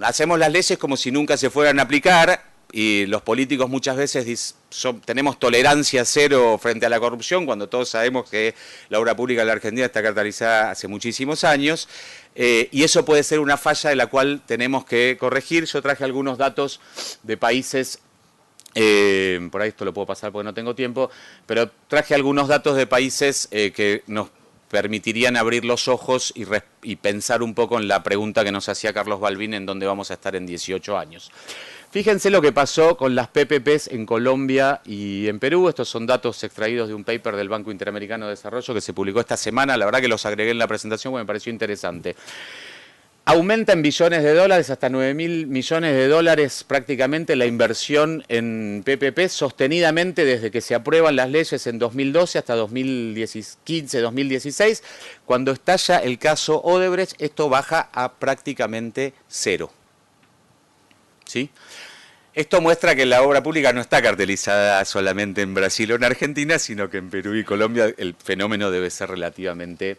hacemos las leyes como si nunca se fueran a aplicar, y los políticos muchas veces tenemos tolerancia cero frente a la corrupción, cuando todos sabemos que la obra pública de la Argentina está cartelizada hace muchísimos años, y eso puede ser una falla de la cual tenemos que corregir. Yo traje algunos datos de países, por ahí esto lo puedo pasar porque no tengo tiempo, pero traje algunos datos de países que nos permitirían abrir los ojos y pensar un poco en la pregunta que nos hacía Carlos Balbín, en dónde vamos a estar en 18 años. Fíjense lo que pasó con las PPPs en Colombia y en Perú. Estos son datos extraídos de un paper del Banco Interamericano de Desarrollo que se publicó esta semana. La verdad que los agregué en la presentación porque me pareció interesante. Aumenta en billones de dólares, hasta 9.000 millones de dólares prácticamente la inversión en PPP sostenidamente desde que se aprueban las leyes en 2012 hasta 2015, 2016. Cuando estalla el caso Odebrecht, esto baja a prácticamente cero. ¿Sí? Esto muestra que la obra pública no está cartelizada solamente en Brasil o en Argentina, sino que en Perú y Colombia el fenómeno debe ser relativamente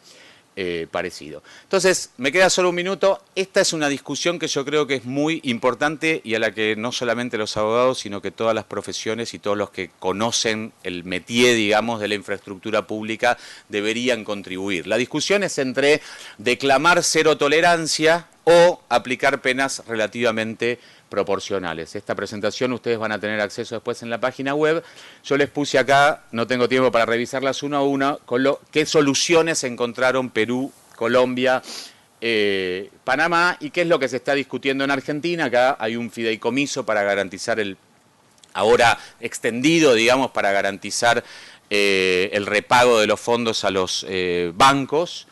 parecido. Entonces, me queda solo un minuto. Esta es una discusión que yo creo que es muy importante y a la que no solamente los abogados, sino que todas las profesiones y todos los que conocen el métier, digamos, de la infraestructura pública deberían contribuir. La discusión es entre declamar cero tolerancia o aplicar penas relativamente proporcionales. Esta presentación ustedes van a tener acceso después en la página web. Yo les puse acá, no tengo tiempo para revisarlas uno a uno, qué soluciones encontraron Perú, Colombia, Panamá y qué es lo que se está discutiendo en Argentina. Acá hay un fideicomiso para garantizar ahora extendido, digamos, para garantizar el repago de los fondos a los bancos.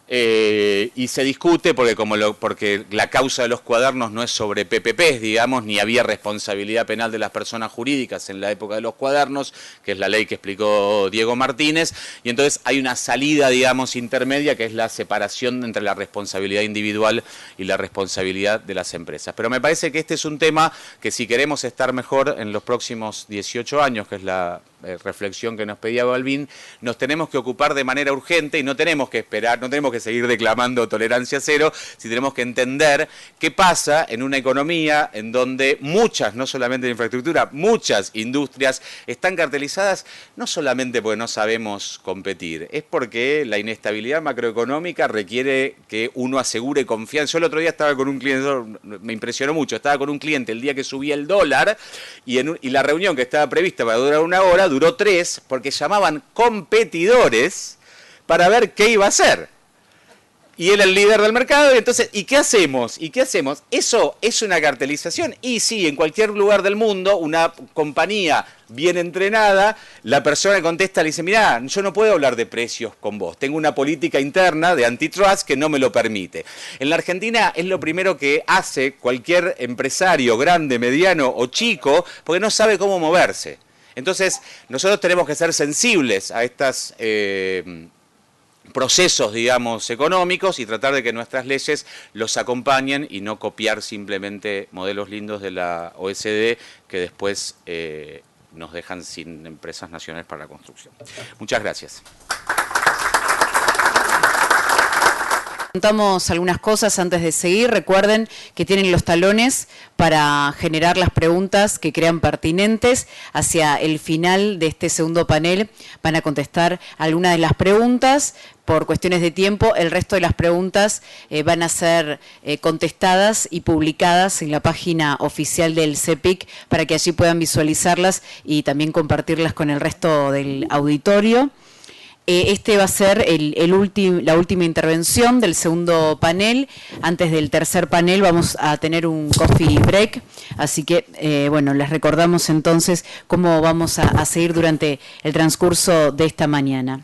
y se discute porque la causa de los cuadernos no es sobre PPPs, digamos, ni había responsabilidad penal de las personas jurídicas en la época de los cuadernos, que es la ley que explicó Diego Martínez, y entonces hay una salida, digamos, intermedia, que es la separación entre la responsabilidad individual y la responsabilidad de las empresas. Pero me parece que este es un tema que, si queremos estar mejor en los próximos 18 años, que es la reflexión que nos pedía Balbín, nos tenemos que ocupar de manera urgente y no tenemos que esperar, no tenemos que seguir declamando tolerancia cero, si tenemos que entender qué pasa en una economía en donde muchas, no solamente de infraestructura, muchas industrias están cartelizadas no solamente porque no sabemos competir, es porque la inestabilidad macroeconómica requiere que uno asegure confianza. Yo el otro día estaba con un cliente, me impresionó mucho, estaba con un cliente el día que subía el dólar y la reunión que estaba prevista para durar 1 hora duró 3 porque llamaban competidores para ver qué iba a hacer. Y él el líder del mercado, y entonces, ¿y qué hacemos? ¿Y qué hacemos? ¿Eso es una cartelización? Y sí, en cualquier lugar del mundo, una compañía bien entrenada, la persona que contesta le dice, mirá, yo no puedo hablar de precios con vos, tengo una política interna de antitrust que no me lo permite. En la Argentina es lo primero que hace cualquier empresario, grande, mediano o chico, porque no sabe cómo moverse. Entonces, nosotros tenemos que ser sensibles a estas procesos, digamos, económicos y tratar de que nuestras leyes los acompañen y no copiar simplemente modelos lindos de la OECD que después nos dejan sin empresas nacionales para la construcción. Muchas gracias. Contamos algunas cosas antes de seguir. Recuerden que tienen los talones para generar las preguntas que crean pertinentes. Hacia el final de este segundo panel van a contestar algunas de las preguntas. Por cuestiones de tiempo, el resto de las preguntas van a ser contestadas y publicadas en la página oficial del CEPIC para que allí puedan visualizarlas y también compartirlas con el resto del auditorio. Este va a ser la última intervención del segundo panel. Antes del tercer panel vamos a tener un coffee break, así que, bueno, les recordamos entonces cómo vamos a seguir durante el transcurso de esta mañana.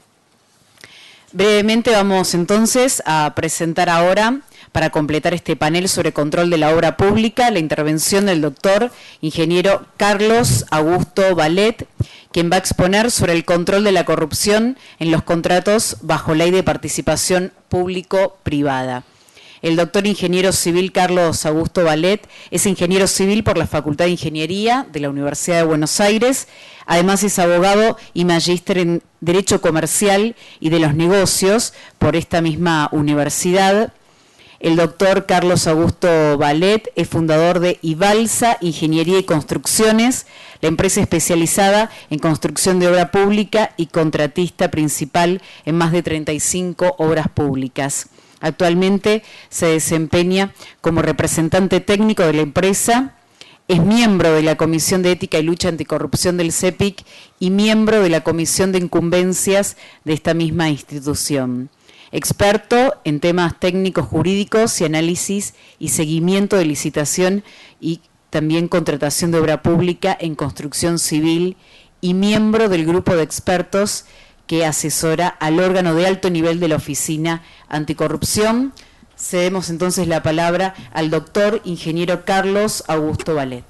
Brevemente vamos entonces a presentar ahora, para completar este panel sobre control de la obra pública, la intervención del doctor ingeniero Carlos Augusto Balet, quien va a exponer sobre el control de la corrupción en los contratos bajo ley de participación público-privada. El doctor ingeniero civil Carlos Augusto Balet es ingeniero civil por la Facultad de Ingeniería de la Universidad de Buenos Aires. Además es abogado y magíster en Derecho Comercial y de los Negocios por esta misma universidad. El doctor Carlos Augusto Balet es fundador de Ibalsa Ingeniería y Construcciones, la empresa especializada en construcción de obra pública y contratista principal en más de 35 obras públicas. Actualmente se desempeña como representante técnico de la empresa, es miembro de la Comisión de Ética y Lucha Anticorrupción del CEPIC y miembro de la Comisión de Incumbencias de esta misma institución. Experto en temas técnicos jurídicos y análisis y seguimiento de licitación y también contratación de obra pública en construcción civil y miembro del grupo de expertos que asesora al órgano de alto nivel de la Oficina Anticorrupción. Cedemos entonces la palabra al doctor ingeniero Carlos Augusto Balet.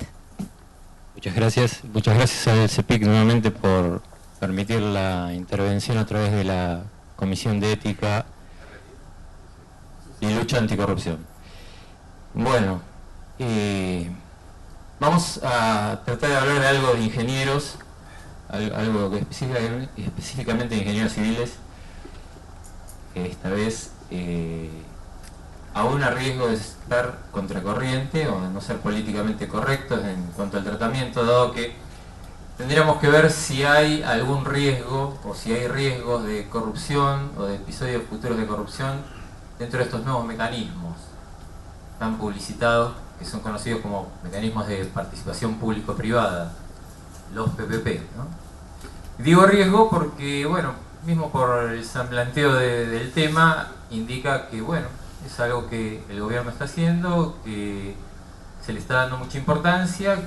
Muchas gracias al CEPIC nuevamente por permitir la intervención a través de la Comisión de Ética y Lucha Anticorrupción. Bueno, vamos a tratar de hablar de algo de ingenieros, algo que específicamente de ingenieros civiles, que esta vez aún a riesgo de estar contracorriente o de no ser políticamente correctos en cuanto al tratamiento, dado que tendríamos que ver si hay algún riesgo o si hay riesgos de corrupción o de episodios futuros de corrupción dentro de estos nuevos mecanismos tan publicitados que son conocidos como mecanismos de participación público-privada, los PPP, ¿no? Digo riesgo porque, bueno, mismo por el planteo del tema, indica que, bueno, es algo que el gobierno está haciendo, que se le está dando mucha importancia,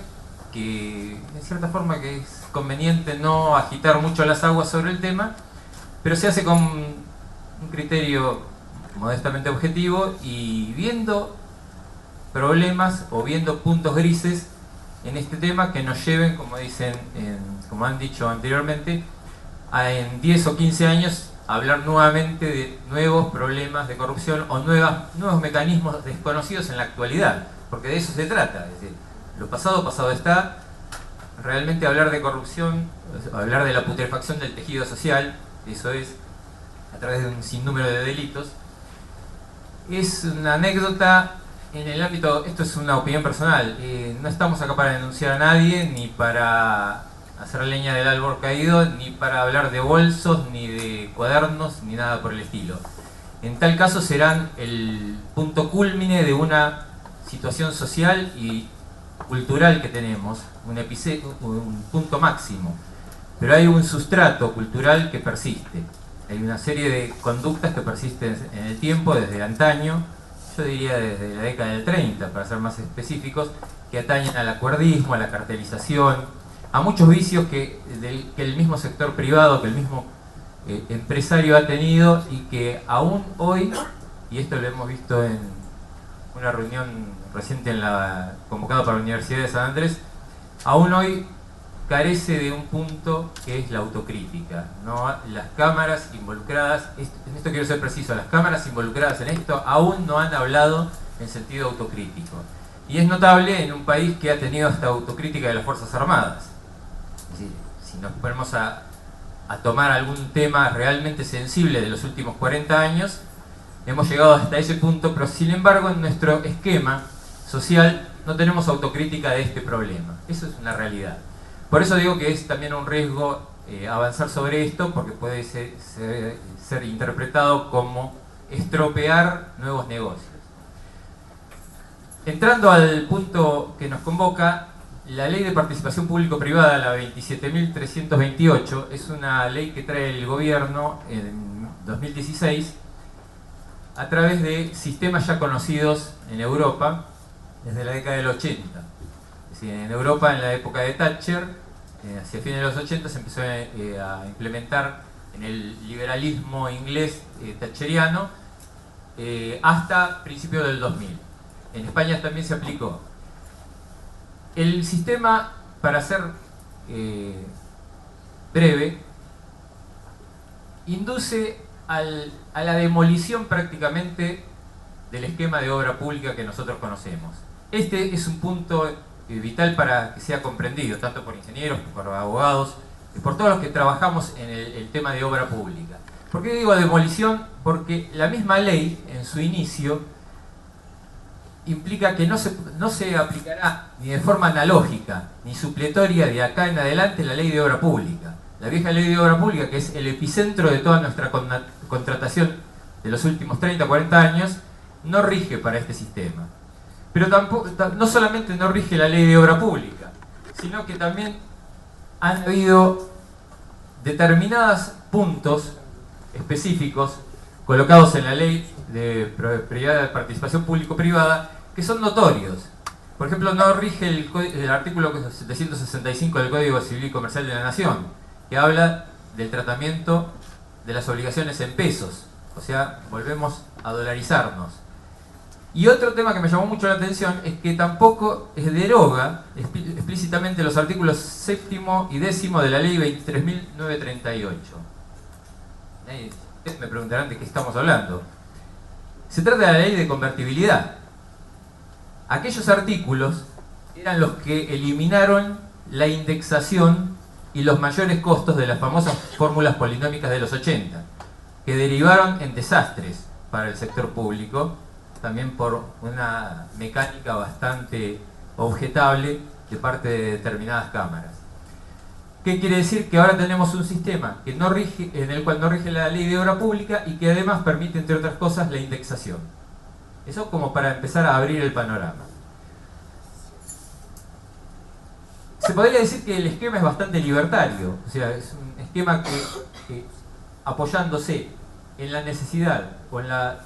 que en cierta forma que es conveniente no agitar mucho las aguas sobre el tema, pero se hace con un criterio modestamente objetivo y viendo problemas o viendo puntos grises en este tema que nos lleven, como dicen, como han dicho anteriormente, en 10 o 15 años a hablar nuevamente de nuevos problemas de corrupción o nuevos mecanismos desconocidos en la actualidad, porque de eso se trata. Es decir, lo pasado, pasado está. Realmente hablar de corrupción, hablar de la putrefacción del tejido social, eso es, a través de un sinnúmero de delitos, es una anécdota en el ámbito, esto es una opinión personal, no estamos acá para denunciar a nadie, ni para hacer leña del árbol caído, ni para hablar de bolsos, ni de cuadernos, ni nada por el estilo. En tal caso serán el punto cúlmine de una situación social y cultural que tenemos, un punto máximo. Pero hay un sustrato cultural que persiste. Hay una serie de conductas que persisten en el tiempo, desde antaño, yo diría desde la década del 30, para ser más específicos, que atañen al acuerdismo, a la cartelización, a muchos vicios que el mismo sector privado, que el mismo empresario ha tenido y que aún hoy, y esto lo hemos visto en una reunión reciente convocada para la Universidad de San Andrés, aún hoy carece de un punto que es la autocrítica, ¿no? Las cámaras involucradas, en esto quiero ser preciso, las cámaras involucradas en esto aún no han hablado en sentido autocrítico. Y es notable en un país que ha tenido esta autocrítica de las Fuerzas Armadas. Es decir, si nos ponemos a tomar algún tema realmente sensible de los últimos 40 años, hemos llegado hasta ese punto, pero sin embargo en nuestro esquema social no tenemos autocrítica de este problema. Eso es una realidad. Por eso digo que es también un riesgo avanzar sobre esto, porque puede ser interpretado como estropear nuevos negocios. Entrando al punto que nos convoca, la Ley de Participación Público-Privada, la 27.328, es una ley que trae el gobierno en 2016 a través de sistemas ya conocidos en Europa desde la década del 80. Es decir, en Europa, en la época de Thatcher, hacia fines de los 80, se empezó a implementar en el liberalismo inglés thatcheriano hasta principios del 2000. En España también se aplicó. El sistema, para ser breve, induce a la demolición prácticamente del esquema de obra pública que nosotros conocemos. Este es un punto vital para que sea comprendido, tanto por ingenieros, por abogados, y por todos los que trabajamos en el tema de obra pública. ¿Por qué digo demolición? Porque la misma ley, en su inicio, implica que no se aplicará ni de forma analógica, ni supletoria de acá en adelante la ley de obra pública. La vieja ley de obra pública, que es el epicentro de toda nuestra contratación de los últimos 30, 40 años, no rige para este sistema. Pero tampoco, no solamente no rige la ley de obra pública, sino que también han habido determinados puntos específicos colocados en la ley de participación público-privada que son notorios. Por ejemplo, no rige el artículo 765 del Código Civil y Comercial de la Nación, que habla del tratamiento de las obligaciones en pesos, o sea, volvemos a dolarizarnos. Y otro tema que me llamó mucho la atención es que tampoco deroga explícitamente los artículos 7º y 10º de la ley 23.938. Me preguntarán de qué estamos hablando. Se trata de la ley de convertibilidad. Aquellos artículos eran los que eliminaron la indexación y los mayores costos de las famosas fórmulas polinómicas de los 80, que derivaron en desastres para el sector público, también por una mecánica bastante objetable de parte de determinadas cámaras. ¿Qué quiere decir? Que ahora tenemos un sistema que no rige, en el cual no rige la ley de obra pública y que además permite, entre otras cosas, la indexación. Eso como para empezar a abrir el panorama. Se podría decir que el esquema es bastante libertario, o sea, es un esquema que apoyándose en la necesidad, o en la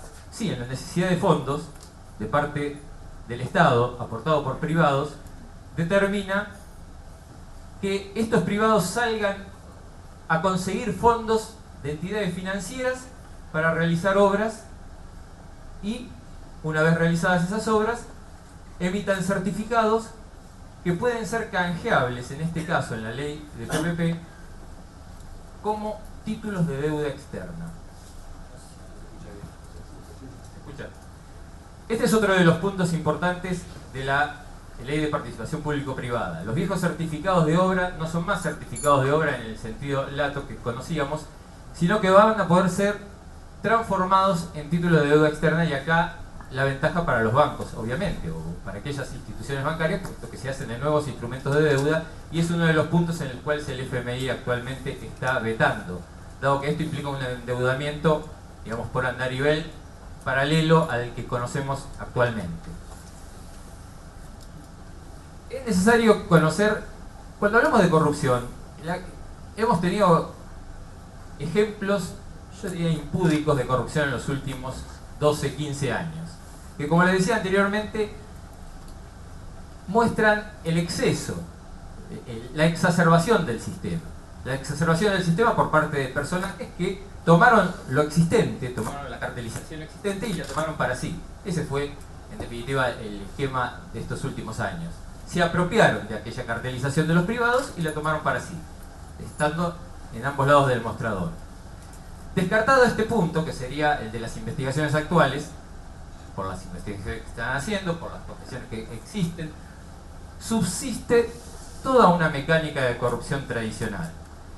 necesidad de fondos de parte del Estado, aportado por privados, determina que estos privados salgan a conseguir fondos de entidades financieras para realizar obras y, una vez realizadas esas obras, emitan certificados que pueden ser canjeables, en este caso en la ley de PPP, como títulos de deuda externa. ¿Escucha? Este es otro de los puntos importantes de la ley de participación público-privada. Los viejos certificados de obra no son más certificados de obra en el sentido lato que conocíamos, sino que van a poder ser transformados en títulos de deuda externa, y acá la ventaja para los bancos, obviamente, o para aquellas instituciones bancarias, puesto que se hacen de nuevos instrumentos de deuda, y es uno de los puntos en los cuales el FMI actualmente está vetando, dado que esto implica un endeudamiento, digamos, por andarivel paralelo al que conocemos actualmente. Es necesario conocer, cuando hablamos de corrupción, hemos tenido ejemplos, yo diría, impúdicos de corrupción en los últimos 12, 15 años, que, como les decía anteriormente, muestran el exceso, la exacerbación del sistema. La exacerbación del sistema por parte de personajes que tomaron lo existente, tomaron la cartelización existente y la tomaron para sí. Ese fue, en definitiva, el esquema de estos últimos años. Se apropiaron de aquella cartelización de los privados y la tomaron para sí, estando en ambos lados del mostrador. Descartado este punto, que sería el de las investigaciones actuales, por las investigaciones que están haciendo, por las confesiones que existen, subsiste toda una mecánica de corrupción tradicional,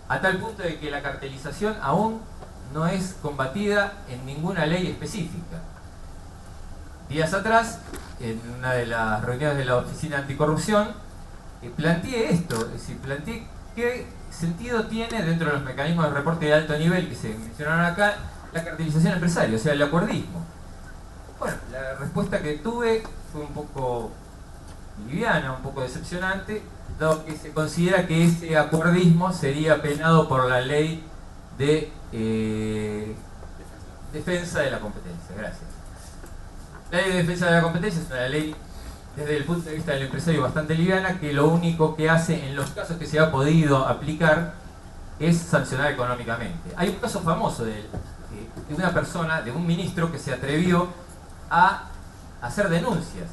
a tal punto de que la cartelización aún no es combatida en ninguna ley específica. Días atrás, en una de las reuniones de la Oficina Anticorrupción, planteé esto, es decir, planteé qué sentido tiene, dentro de los mecanismos de reporte de alto nivel que se mencionaron acá, la cartelización empresaria, o sea, el acuerdismo. Bueno, la respuesta que tuve fue un poco liviana, un poco decepcionante, dado que se considera que ese acuerdismo sería penado por la ley de defensa de la competencia. Gracias. La ley de defensa de la competencia es una ley, desde el punto de vista del empresario, bastante liviana, que lo único que hace en los casos que se ha podido aplicar es sancionar económicamente. Hay un caso famoso de una persona, de un ministro, que se atrevió a hacer denuncias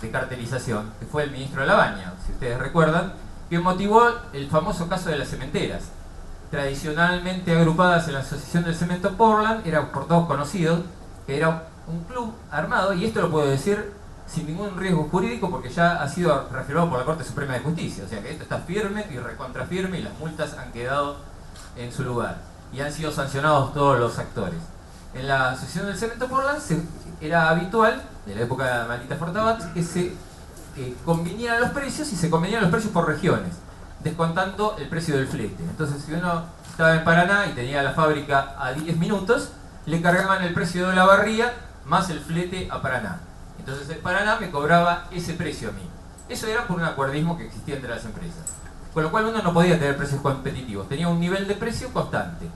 de cartelización, que fue el ministro de Labaña, si ustedes recuerdan, que motivó el famoso caso de las cementeras, tradicionalmente agrupadas en la Asociación del Cemento Portland. Era por todos conocido que era un club armado, y esto lo puedo decir sin ningún riesgo jurídico porque ya ha sido reafirmado por la Corte Suprema de Justicia, o sea que esto está firme y recontrafirme, y las multas han quedado en su lugar y han sido sancionados todos los actores. En la Asociación del Cemento Portland era habitual, de la época de la maldita Fortabat, que se convinieran los precios, y se convenían los precios por regiones, descontando el precio del flete. Entonces, si uno estaba en Paraná y tenía la fábrica a 10 minutos, le cargaban el precio de la barría más el flete a Paraná. Entonces el Paraná me cobraba ese precio a mí. Eso era por un acuerdismo que existía entre las empresas. Con lo cual uno no podía tener precios competitivos, tenía un nivel de precio constante.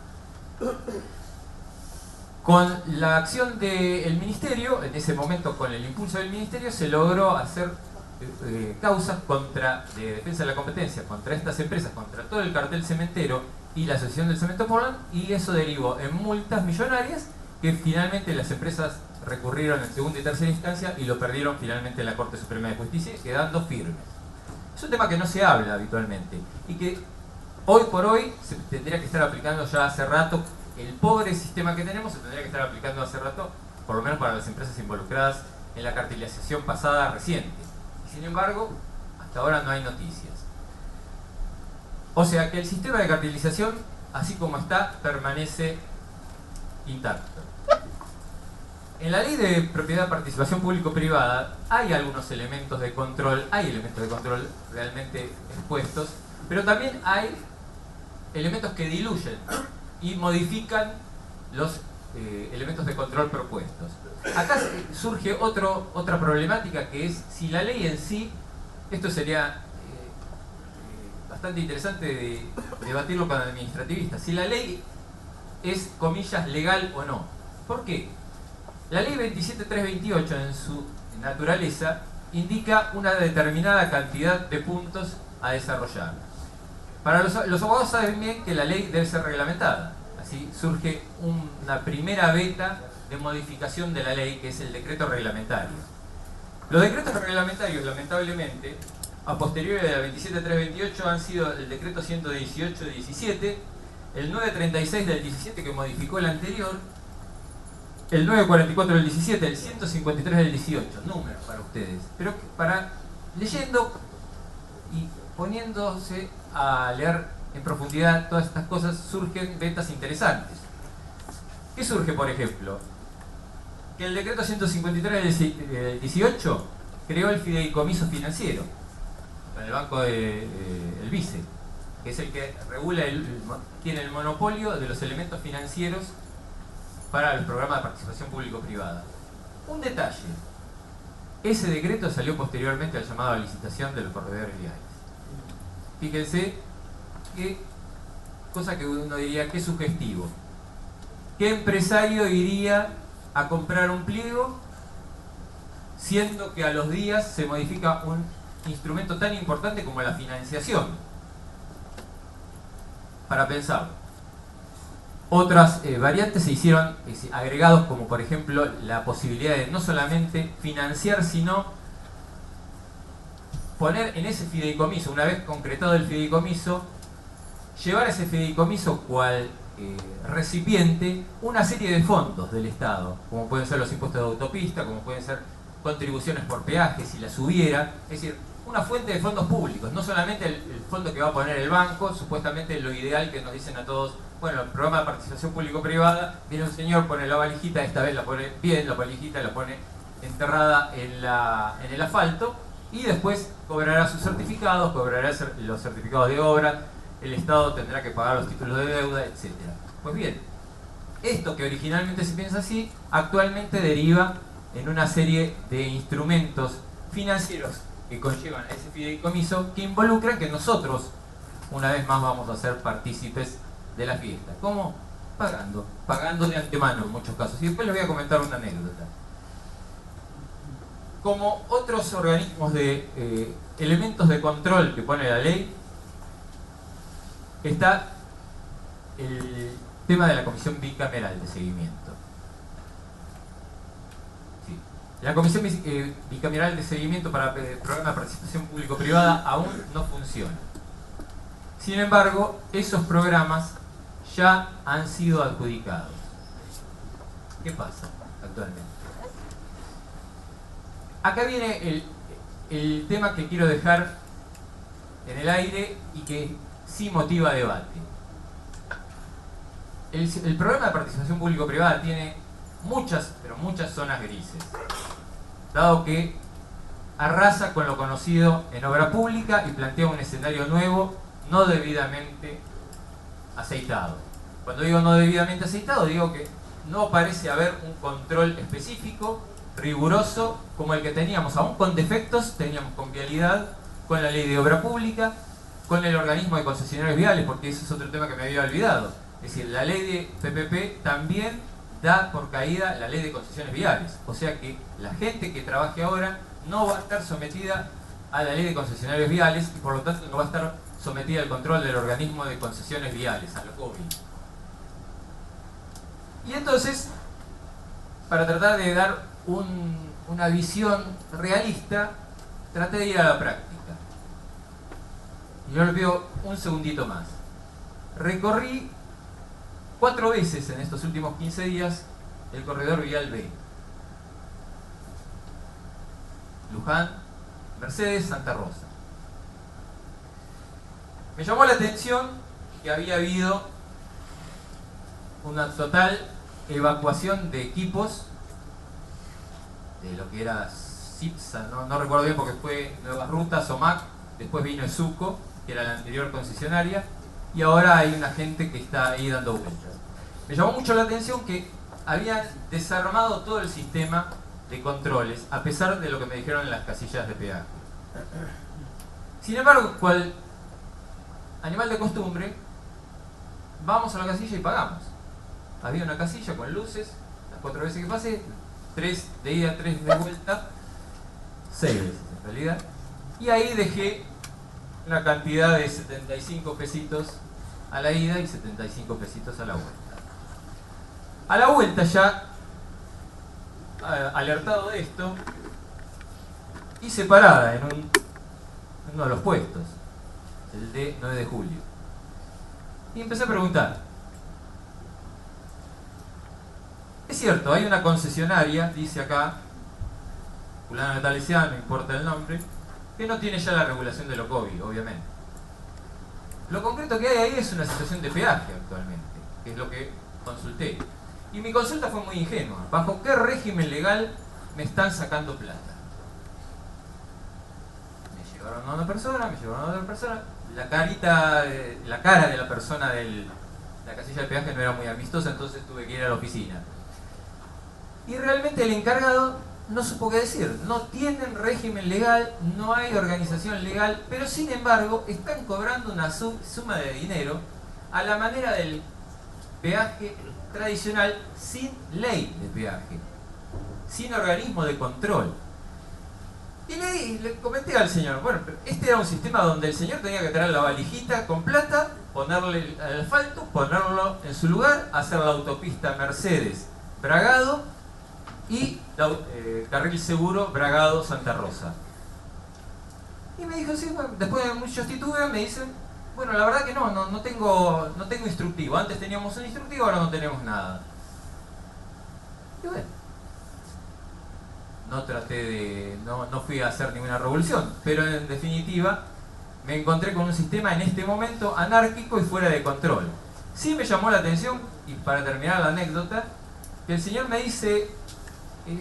Con la acción del Ministerio, en ese momento con el impulso del Ministerio, se logró hacer causas de defensa de la competencia contra estas empresas, contra todo el cartel cementero y la Asociación del Cemento Portland, y eso derivó en multas millonarias que finalmente las empresas recurrieron en segunda y tercera instancia y lo perdieron finalmente en la Corte Suprema de Justicia, quedando firmes. Es un tema que no se habla habitualmente y que hoy por hoy se tendría que estar aplicando ya hace rato. El pobre sistema que tenemos se tendría que estar aplicando hace rato, por lo menos para las empresas involucradas en la cartelización pasada reciente. Y sin embargo, hasta ahora no hay noticias. O sea que el sistema de cartelización, así como está, permanece intacto. En la ley de propiedad participación público-privada hay algunos elementos de control, realmente expuestos, pero también hay elementos que diluyen y modifican los elementos de control propuestos. Acá surge otra problemática, que es si la ley en sí, esto sería bastante interesante de debatirlo con administrativistas, si la ley es, comillas, legal o no. ¿Por qué? La ley 27328 en su naturaleza indica una determinada cantidad de puntos a desarrollar. Para los abogados saben bien que la ley debe ser reglamentada. Así surge una primera veta de modificación de la ley, que es el decreto reglamentario. Los decretos reglamentarios, lamentablemente, a posteriori de la 27.328 han sido el decreto 118 de 17, el 936 del 17 que modificó el anterior, el 944 del 17, el 153 del 18, números para ustedes. Pero para leyendo y poniéndose a leer en profundidad todas estas cosas surgen vetas interesantes. ¿Qué surge, por ejemplo? Que el decreto 153 del 18 creó el fideicomiso financiero con el banco el Vice, que es el que regula, tiene el monopolio de los elementos financieros para el programa de participación público-privada. Un detalle: ese decreto salió posteriormente al llamado a licitación de los corredores viales. Fíjense qué cosa que uno diría, qué sugestivo. ¿Qué empresario iría a comprar un pliego siendo que a los días se modifica un instrumento tan importante como la financiación? Para pensarlo. Otras variantes se hicieron agregados, como por ejemplo la posibilidad de no solamente financiar, sino poner en ese fideicomiso, una vez concretado el fideicomiso, llevar ese fideicomiso cual recipiente una serie de fondos del Estado, como pueden ser los impuestos de autopista, como pueden ser contribuciones por peaje si las hubiera, es decir, una fuente de fondos públicos, no solamente el fondo que va a poner el banco, supuestamente lo ideal que nos dicen a todos, bueno, el programa de participación público-privada, viene un señor, pone la valijita, esta vez la pone bien, la valijita la pone enterrada en el asfalto, y después cobrará sus certificados, cobrará los certificados de obra, el Estado tendrá que pagar los títulos de deuda, etc. Pues bien, esto que originalmente se piensa así, actualmente deriva en una serie de instrumentos financieros que conllevan a ese fideicomiso, que involucran que nosotros, una vez más, vamos a ser partícipes de la fiesta. ¿Cómo? Pagando de antemano en muchos casos. Y después les voy a comentar una anécdota. Como otros organismos de elementos de control que pone la ley, está el tema de la Comisión Bicameral de Seguimiento. Sí. La Comisión Bicameral de Seguimiento para el Programa de Participación Público-Privada aún no funciona. Sin embargo, esos programas ya han sido adjudicados. ¿Qué pasa actualmente? Acá viene el tema que quiero dejar en el aire y que sí motiva debate. El programa de participación público-privada tiene muchas, pero muchas zonas grises, dado que arrasa con lo conocido en obra pública y plantea un escenario nuevo, no debidamente aceitado. Cuando digo no debidamente aceitado, digo que no parece haber un control específico, riguroso, como el que teníamos, aún con defectos, teníamos con vialidad, con la ley de obra pública, con el organismo de concesionarios viales, porque ese es otro tema que me había olvidado. Es decir, la ley de PPP también da por caída la ley de concesiones viales. O sea que la gente que trabaje ahora no va a estar sometida a la ley de concesionarios viales y por lo tanto no va a estar sometida al control del organismo de concesiones viales, a lo COBI. Y entonces, para tratar de dar una visión realista, traté de ir a la práctica. Y yo le pido un segundito más. Recorrí 4 veces en estos últimos 15 días el corredor vial B. Luján, Mercedes, Santa Rosa. Me llamó la atención que había habido una total evacuación de equipos de lo que era CIPSA, no recuerdo bien porque fue Nuevas Rutas, OMAC, después vino Esuco, que era la anterior concesionaria, y ahora hay una gente que está ahí dando vueltas. Me llamó mucho la atención que habían desarmado todo el sistema de controles, a pesar de lo que me dijeron en las casillas de peaje. Sin embargo, cual animal de costumbre, vamos a la casilla y pagamos. Había una casilla con luces, las 4 veces que pasé, 3 de ida, 3 de vuelta, 6 veces en realidad, y ahí dejé una cantidad de 75 pesitos a la ida y 75 pesitos a la vuelta. A la vuelta ya alertado de esto, hice parada en uno de los puestos, el de 9 de julio. Y empecé a preguntar. Es cierto, hay una concesionaria, dice acá, fulano de tal y tal, no importa el nombre, que no tiene ya la regulación de lo COVID, obviamente. Lo concreto que hay ahí es una situación de peaje actualmente, que es lo que consulté. Y mi consulta fue muy ingenua. ¿Bajo qué régimen legal me están sacando plata? Me llevaron a una persona, me llevaron a otra persona. La cara de la persona de la casilla de peaje no era muy amistosa, entonces tuve que ir a la oficina. Y realmente el encargado no supo qué decir. No tienen régimen legal, no hay organización legal, pero sin embargo están cobrando una suma de dinero a la manera del peaje tradicional, sin ley de peaje, sin organismo de control. Y le comenté al señor, bueno, este era un sistema donde el señor tenía que traer la valijita con plata, ponerle el asfalto, ponerlo en su lugar, hacer la autopista Mercedes-Bragado y carril seguro Bragado-Santa Rosa. Y me dijo, sí, bueno, después de muchos titubeos me dicen, bueno, la verdad que no tengo instructivo. Antes teníamos un instructivo, ahora no tenemos nada. Y bueno, no fui a hacer ninguna revolución, pero en definitiva me encontré con un sistema en este momento anárquico y fuera de control. Sí me llamó la atención, y para terminar la anécdota, que el señor me dice,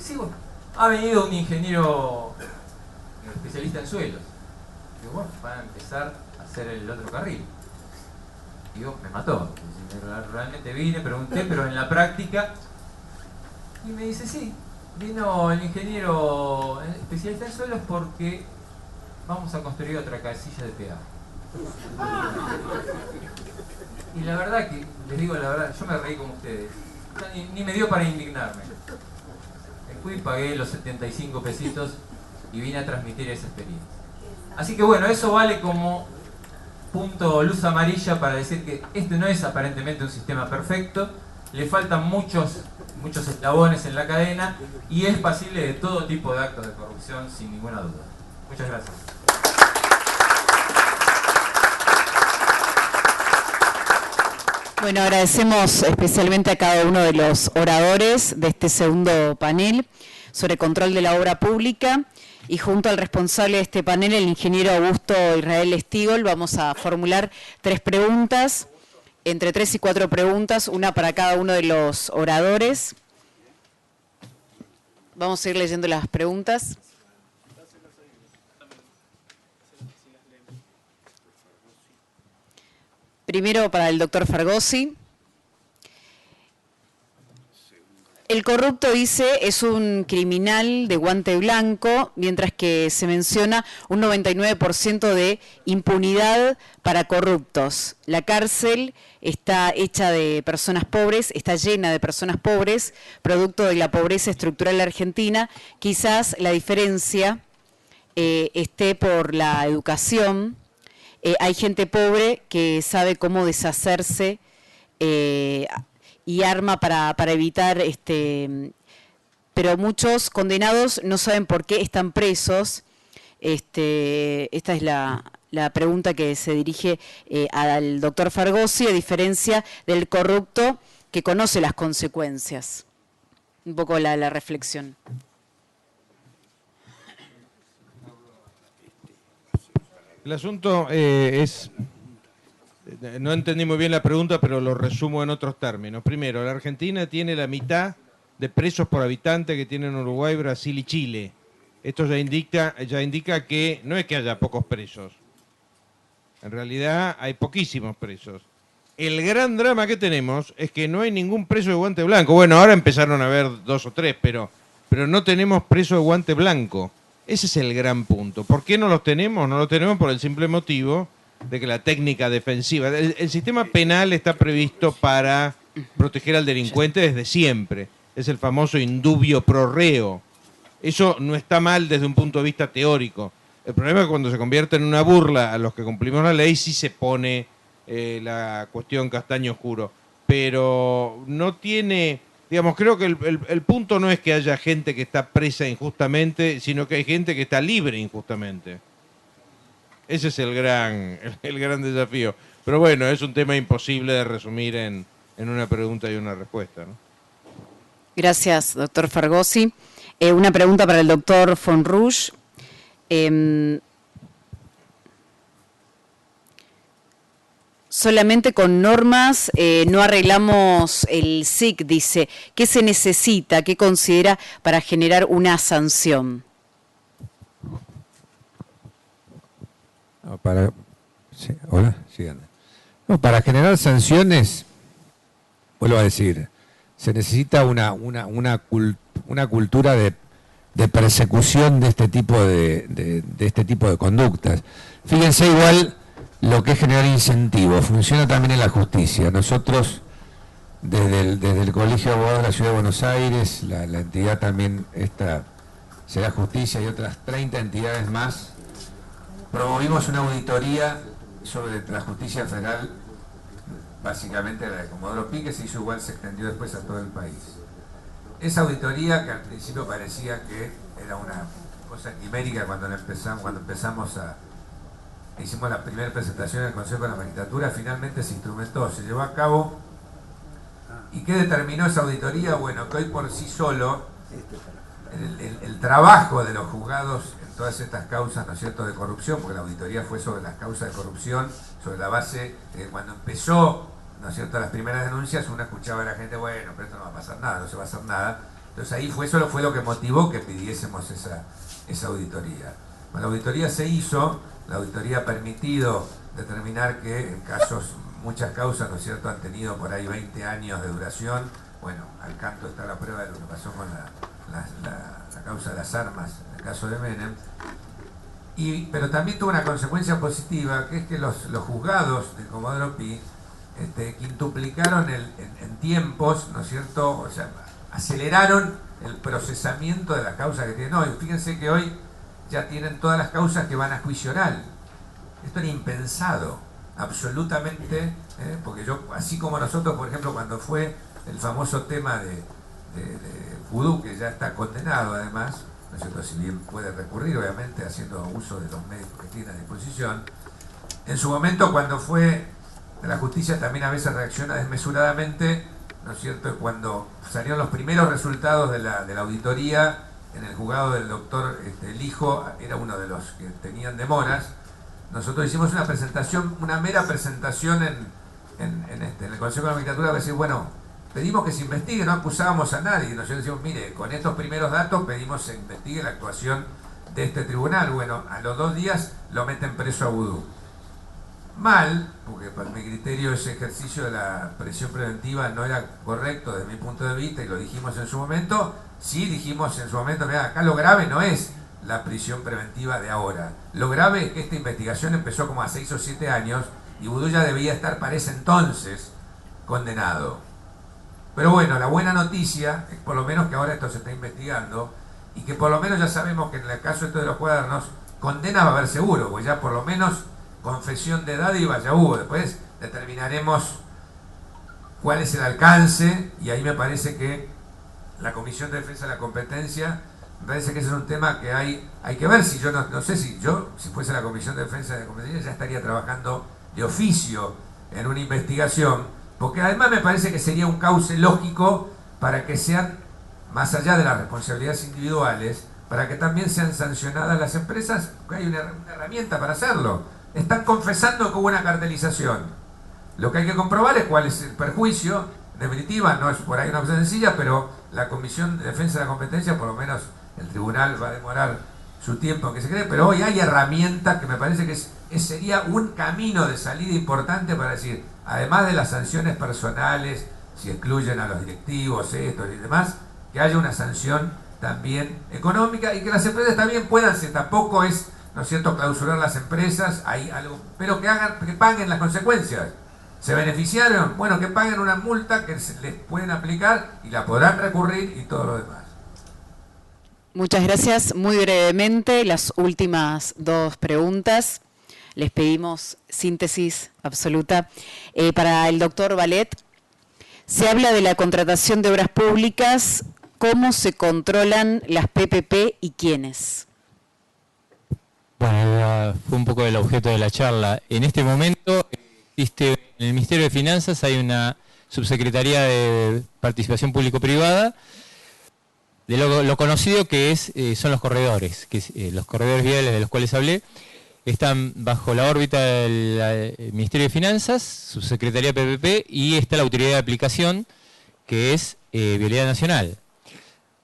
sí, bueno, ha venido un ingeniero especialista en suelos. Digo, bueno, van a empezar a hacer el otro carril. Digo, me mató. Realmente vine, pregunté, pero en la práctica. Y me dice, sí, vino el ingeniero especialista en suelos porque vamos a construir otra casilla de peaje. Y la verdad que, les digo la verdad, yo me reí como ustedes. Ni me dio para indignarme. Me fui, pagué los 75 pesitos y vine a transmitir esa experiencia. Así que bueno, eso vale como punto luz amarilla para decir que este no es aparentemente un sistema perfecto, le faltan muchos eslabones en la cadena y es pasible de todo tipo de actos de corrupción sin ninguna duda. Muchas gracias. Bueno, agradecemos especialmente a cada uno de los oradores de este segundo panel sobre control de la obra pública. Y junto al responsable de este panel, el ingeniero Augusto Israel Estigol, vamos a formular 3 preguntas, entre 3 y 4 preguntas, una para cada uno de los oradores. Vamos a ir leyendo las preguntas. Primero para el doctor Fargosi. El corrupto, dice, es un criminal de guante blanco, mientras que se menciona un 99% de impunidad para corruptos. La cárcel está hecha de personas pobres, está llena de personas pobres, producto de la pobreza estructural argentina. Quizás la diferencia esté por la educación. Hay gente pobre que sabe cómo deshacerse y arma para evitar, pero muchos condenados no saben por qué están presos. Esta es la pregunta que se dirige al doctor Fargosi, a diferencia del corrupto que conoce las consecuencias. Un poco la reflexión. El asunto es... No entendí muy bien la pregunta, pero lo resumo en otros términos. Primero, la Argentina tiene la mitad de presos por habitante que tienen Uruguay, Brasil y Chile. Esto ya indica que no es que haya pocos presos. En realidad hay poquísimos presos. El gran drama que tenemos es que no hay ningún preso de guante blanco. Bueno, ahora empezaron a haber 2 o 3, pero no tenemos preso de guante blanco. Ese es el gran punto. ¿Por qué no los tenemos? No los tenemos por el simple motivo de que la técnica defensiva... El sistema penal está previsto para proteger al delincuente desde siempre. Es el famoso indubio pro reo. Eso no está mal desde un punto de vista teórico. El problema es que cuando se convierte en una burla a los que cumplimos la ley, sí se pone la cuestión castaño oscuro. Pero no tiene digamos, creo que el punto no es que haya gente que está presa injustamente, sino que hay gente que está libre injustamente. Ese es el gran desafío. Pero bueno, es un tema imposible de resumir en una pregunta y una respuesta, ¿no? Gracias, doctor Fargosi. Una pregunta para el doctor von Rusch. Solamente con normas no arreglamos el SIC, dice. ¿Qué se necesita, qué considera para generar una sanción? Para generar sanciones, vuelvo a decir, se necesita una cultura de persecución de este tipo de conductas. Fíjense igual lo que es generar incentivos, funciona también en la justicia. Nosotros, desde el Colegio de Abogados de la Ciudad de Buenos Aires, la entidad también esta, Será Justicia y otras 30 entidades más, promovimos una auditoría sobre la justicia federal, básicamente la de Comodoro Pi, que se hizo igual, se extendió después a todo el país. Esa auditoría, que al principio parecía que era una cosa quimérica cuando hicimos la primera presentación en el Consejo de la Magistratura, finalmente se instrumentó, se llevó a cabo. ¿Y qué determinó esa auditoría? Bueno, que hoy por sí solo el trabajo de los juzgados en todas estas causas, ¿no es cierto?, de corrupción, porque la auditoría fue sobre las causas de corrupción, sobre la base de cuando empezó, ¿no es cierto?, las primeras denuncias, uno escuchaba a la gente, bueno, pero esto no va a pasar nada, no se va a hacer nada. Entonces ahí solo fue lo que motivó que pidiésemos esa auditoría. Cuando la auditoría se hizo, la auditoría ha permitido determinar que en casos, muchas causas, ¿no es cierto?, han tenido por ahí 20 años de duración. Bueno, al canto está la prueba de lo que pasó con la causa de las armas, en el caso de Menem. Pero también tuvo una consecuencia positiva, que es que los juzgados de Comodoro Pi quintuplicaron en tiempos, ¿no es cierto?, o sea, aceleraron el procesamiento de las causas que tienen hoy. Fíjense que hoy ya tienen todas las causas que van a juicio oral. Esto era impensado, absolutamente, porque así como nosotros, por ejemplo, cuando fue el famoso tema de Vudú, que ya está condenado además, ¿no es cierto?, si bien puede recurrir, obviamente, haciendo uso de los medios que tiene a disposición. En su momento, cuando fue la justicia, también a veces reacciona desmesuradamente, ¿no es cierto?, cuando salieron los primeros resultados de la auditoría, en el juzgado del doctor Lijo, era uno de los que tenían demoras. Nosotros hicimos una presentación, una mera presentación en el Consejo de la Magistratura, para decir, bueno, pedimos que se investigue, no acusábamos a nadie. Nosotros decimos, mire, con estos primeros datos pedimos que se investigue la actuación de este tribunal. Bueno, a los 2 días lo meten preso a Vudú. Mal, porque para mi criterio ese ejercicio de la presión preventiva no era correcto desde mi punto de vista, y lo dijimos en su momento. Sí dijimos en su momento, mira, acá lo grave no es la prisión preventiva de ahora. Lo grave es que esta investigación empezó como a 6 o 7 años y Vudú ya debía estar para ese entonces condenado. Pero bueno, la buena noticia es por lo menos que ahora esto se está investigando y que por lo menos ya sabemos que en el caso de los cuadernos, condena va a haber seguro, pues ya por lo menos confesión de dádiva ya hubo. Después determinaremos cuál es el alcance, y ahí me parece que la Comisión de Defensa de la Competencia, me parece que ese es un tema que hay que ver. Si yo no sé si fuese la Comisión de Defensa de la Competencia, ya estaría trabajando de oficio en una investigación, porque además me parece que sería un cauce lógico para que sean, más allá de las responsabilidades individuales, para que también sean sancionadas las empresas, porque hay una herramienta para hacerlo. Están confesando que hubo una cartelización. Lo que hay que comprobar es cuál es el perjuicio. En definitiva, no es por ahí una cosa sencilla, pero la Comisión de Defensa de la Competencia, por lo menos el tribunal va a demorar su tiempo en que se cree, pero hoy hay herramientas que me parece que sería un camino de salida importante para decir, además de las sanciones personales, si excluyen a los directivos, esto y demás, que haya una sanción también económica y que las empresas también puedan, si tampoco es, ¿no es cierto?, clausurar las empresas, hay algo, pero que paguen las consecuencias. ¿Se beneficiaron? Bueno, que paguen una multa que les pueden aplicar y la podrán recurrir y todo lo demás. Muchas gracias. Muy brevemente, las últimas 2 preguntas. Les pedimos síntesis absoluta. Para el doctor Vallet, Se habla de la contratación de obras públicas. ¿Cómo se controlan las PPP y quiénes? Bueno, fue un poco el objeto de la charla. En este momento existe en el Ministerio de Finanzas hay una subsecretaría de participación público-privada, de lo conocido que son los corredores, los corredores viales de los cuales hablé, están bajo la órbita del Ministerio de Finanzas, subsecretaría PPP, y está la autoridad de aplicación, que es Vialidad Nacional.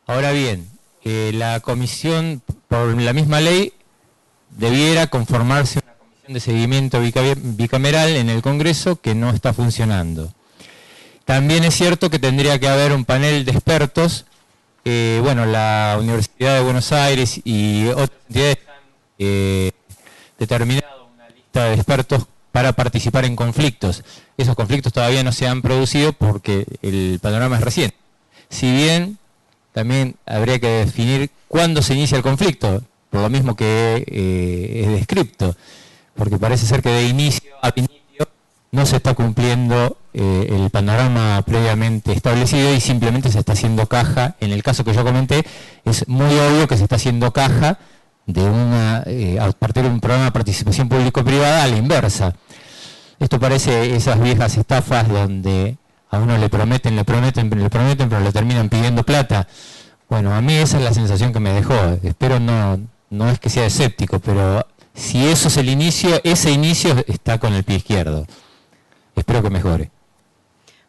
Ahora bien, la comisión, por la misma ley, debiera conformarse una comisión de seguimiento bicameral en el Congreso que no está funcionando. También es cierto que tendría que haber un panel de expertos. Bueno, la Universidad de Buenos Aires y otras entidades han determinado una lista de expertos para participar en conflictos. Esos conflictos todavía no se han producido porque el panorama es reciente. Si bien también habría que definir cuándo se inicia el conflicto, por lo mismo que es descripto, porque parece ser que de inicio a inicio no se está cumpliendo el panorama previamente establecido y simplemente se está haciendo caja. En el caso que yo comenté, es muy obvio que se está haciendo caja de a partir de un programa de participación público-privada a la inversa. Esto parece esas viejas estafas donde a uno le prometen, pero le terminan pidiendo plata. Bueno, a mí esa es la sensación que me dejó. Espero no es que sea escéptico, pero si eso es el inicio, ese inicio está con el pie izquierdo. Espero que mejore.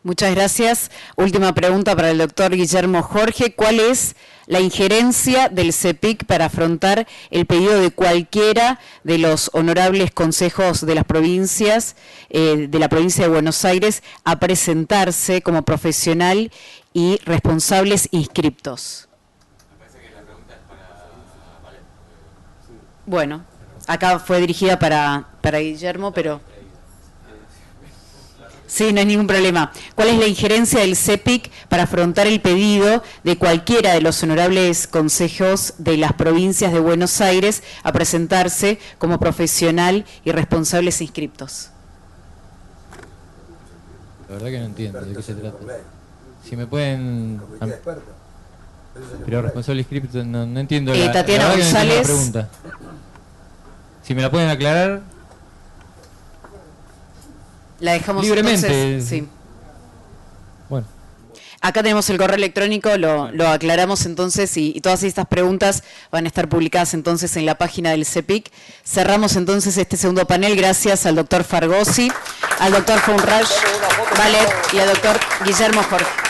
Muchas gracias. Última pregunta para el doctor Guillermo Jorge. ¿Cuál es la injerencia del CEPIC para afrontar el pedido de cualquiera de los honorables consejos de las provincias, de la provincia de Buenos Aires, a presentarse como profesional y responsables inscriptos? Bueno, acá fue dirigida para Guillermo, pero... Sí, no hay ningún problema. ¿Cuál es la injerencia del CEPIC para afrontar el pedido de cualquiera de los honorables consejos de las provincias de Buenos Aires a presentarse como profesional y responsables inscriptos? La verdad que no entiendo de qué se trata. Si me pueden... Pero responsable inscripto, no entiendo Tatiana González. La pregunta. Si me la pueden aclarar... La dejamos libremente. Entonces, sí. Bueno. Acá tenemos el correo electrónico, lo aclaramos entonces y todas estas preguntas van a estar publicadas entonces en la página del CEPIC. Cerramos entonces este segundo panel gracias al doctor Fargosi, al doctor Fonraj Valet y al doctor Guillermo Jorge.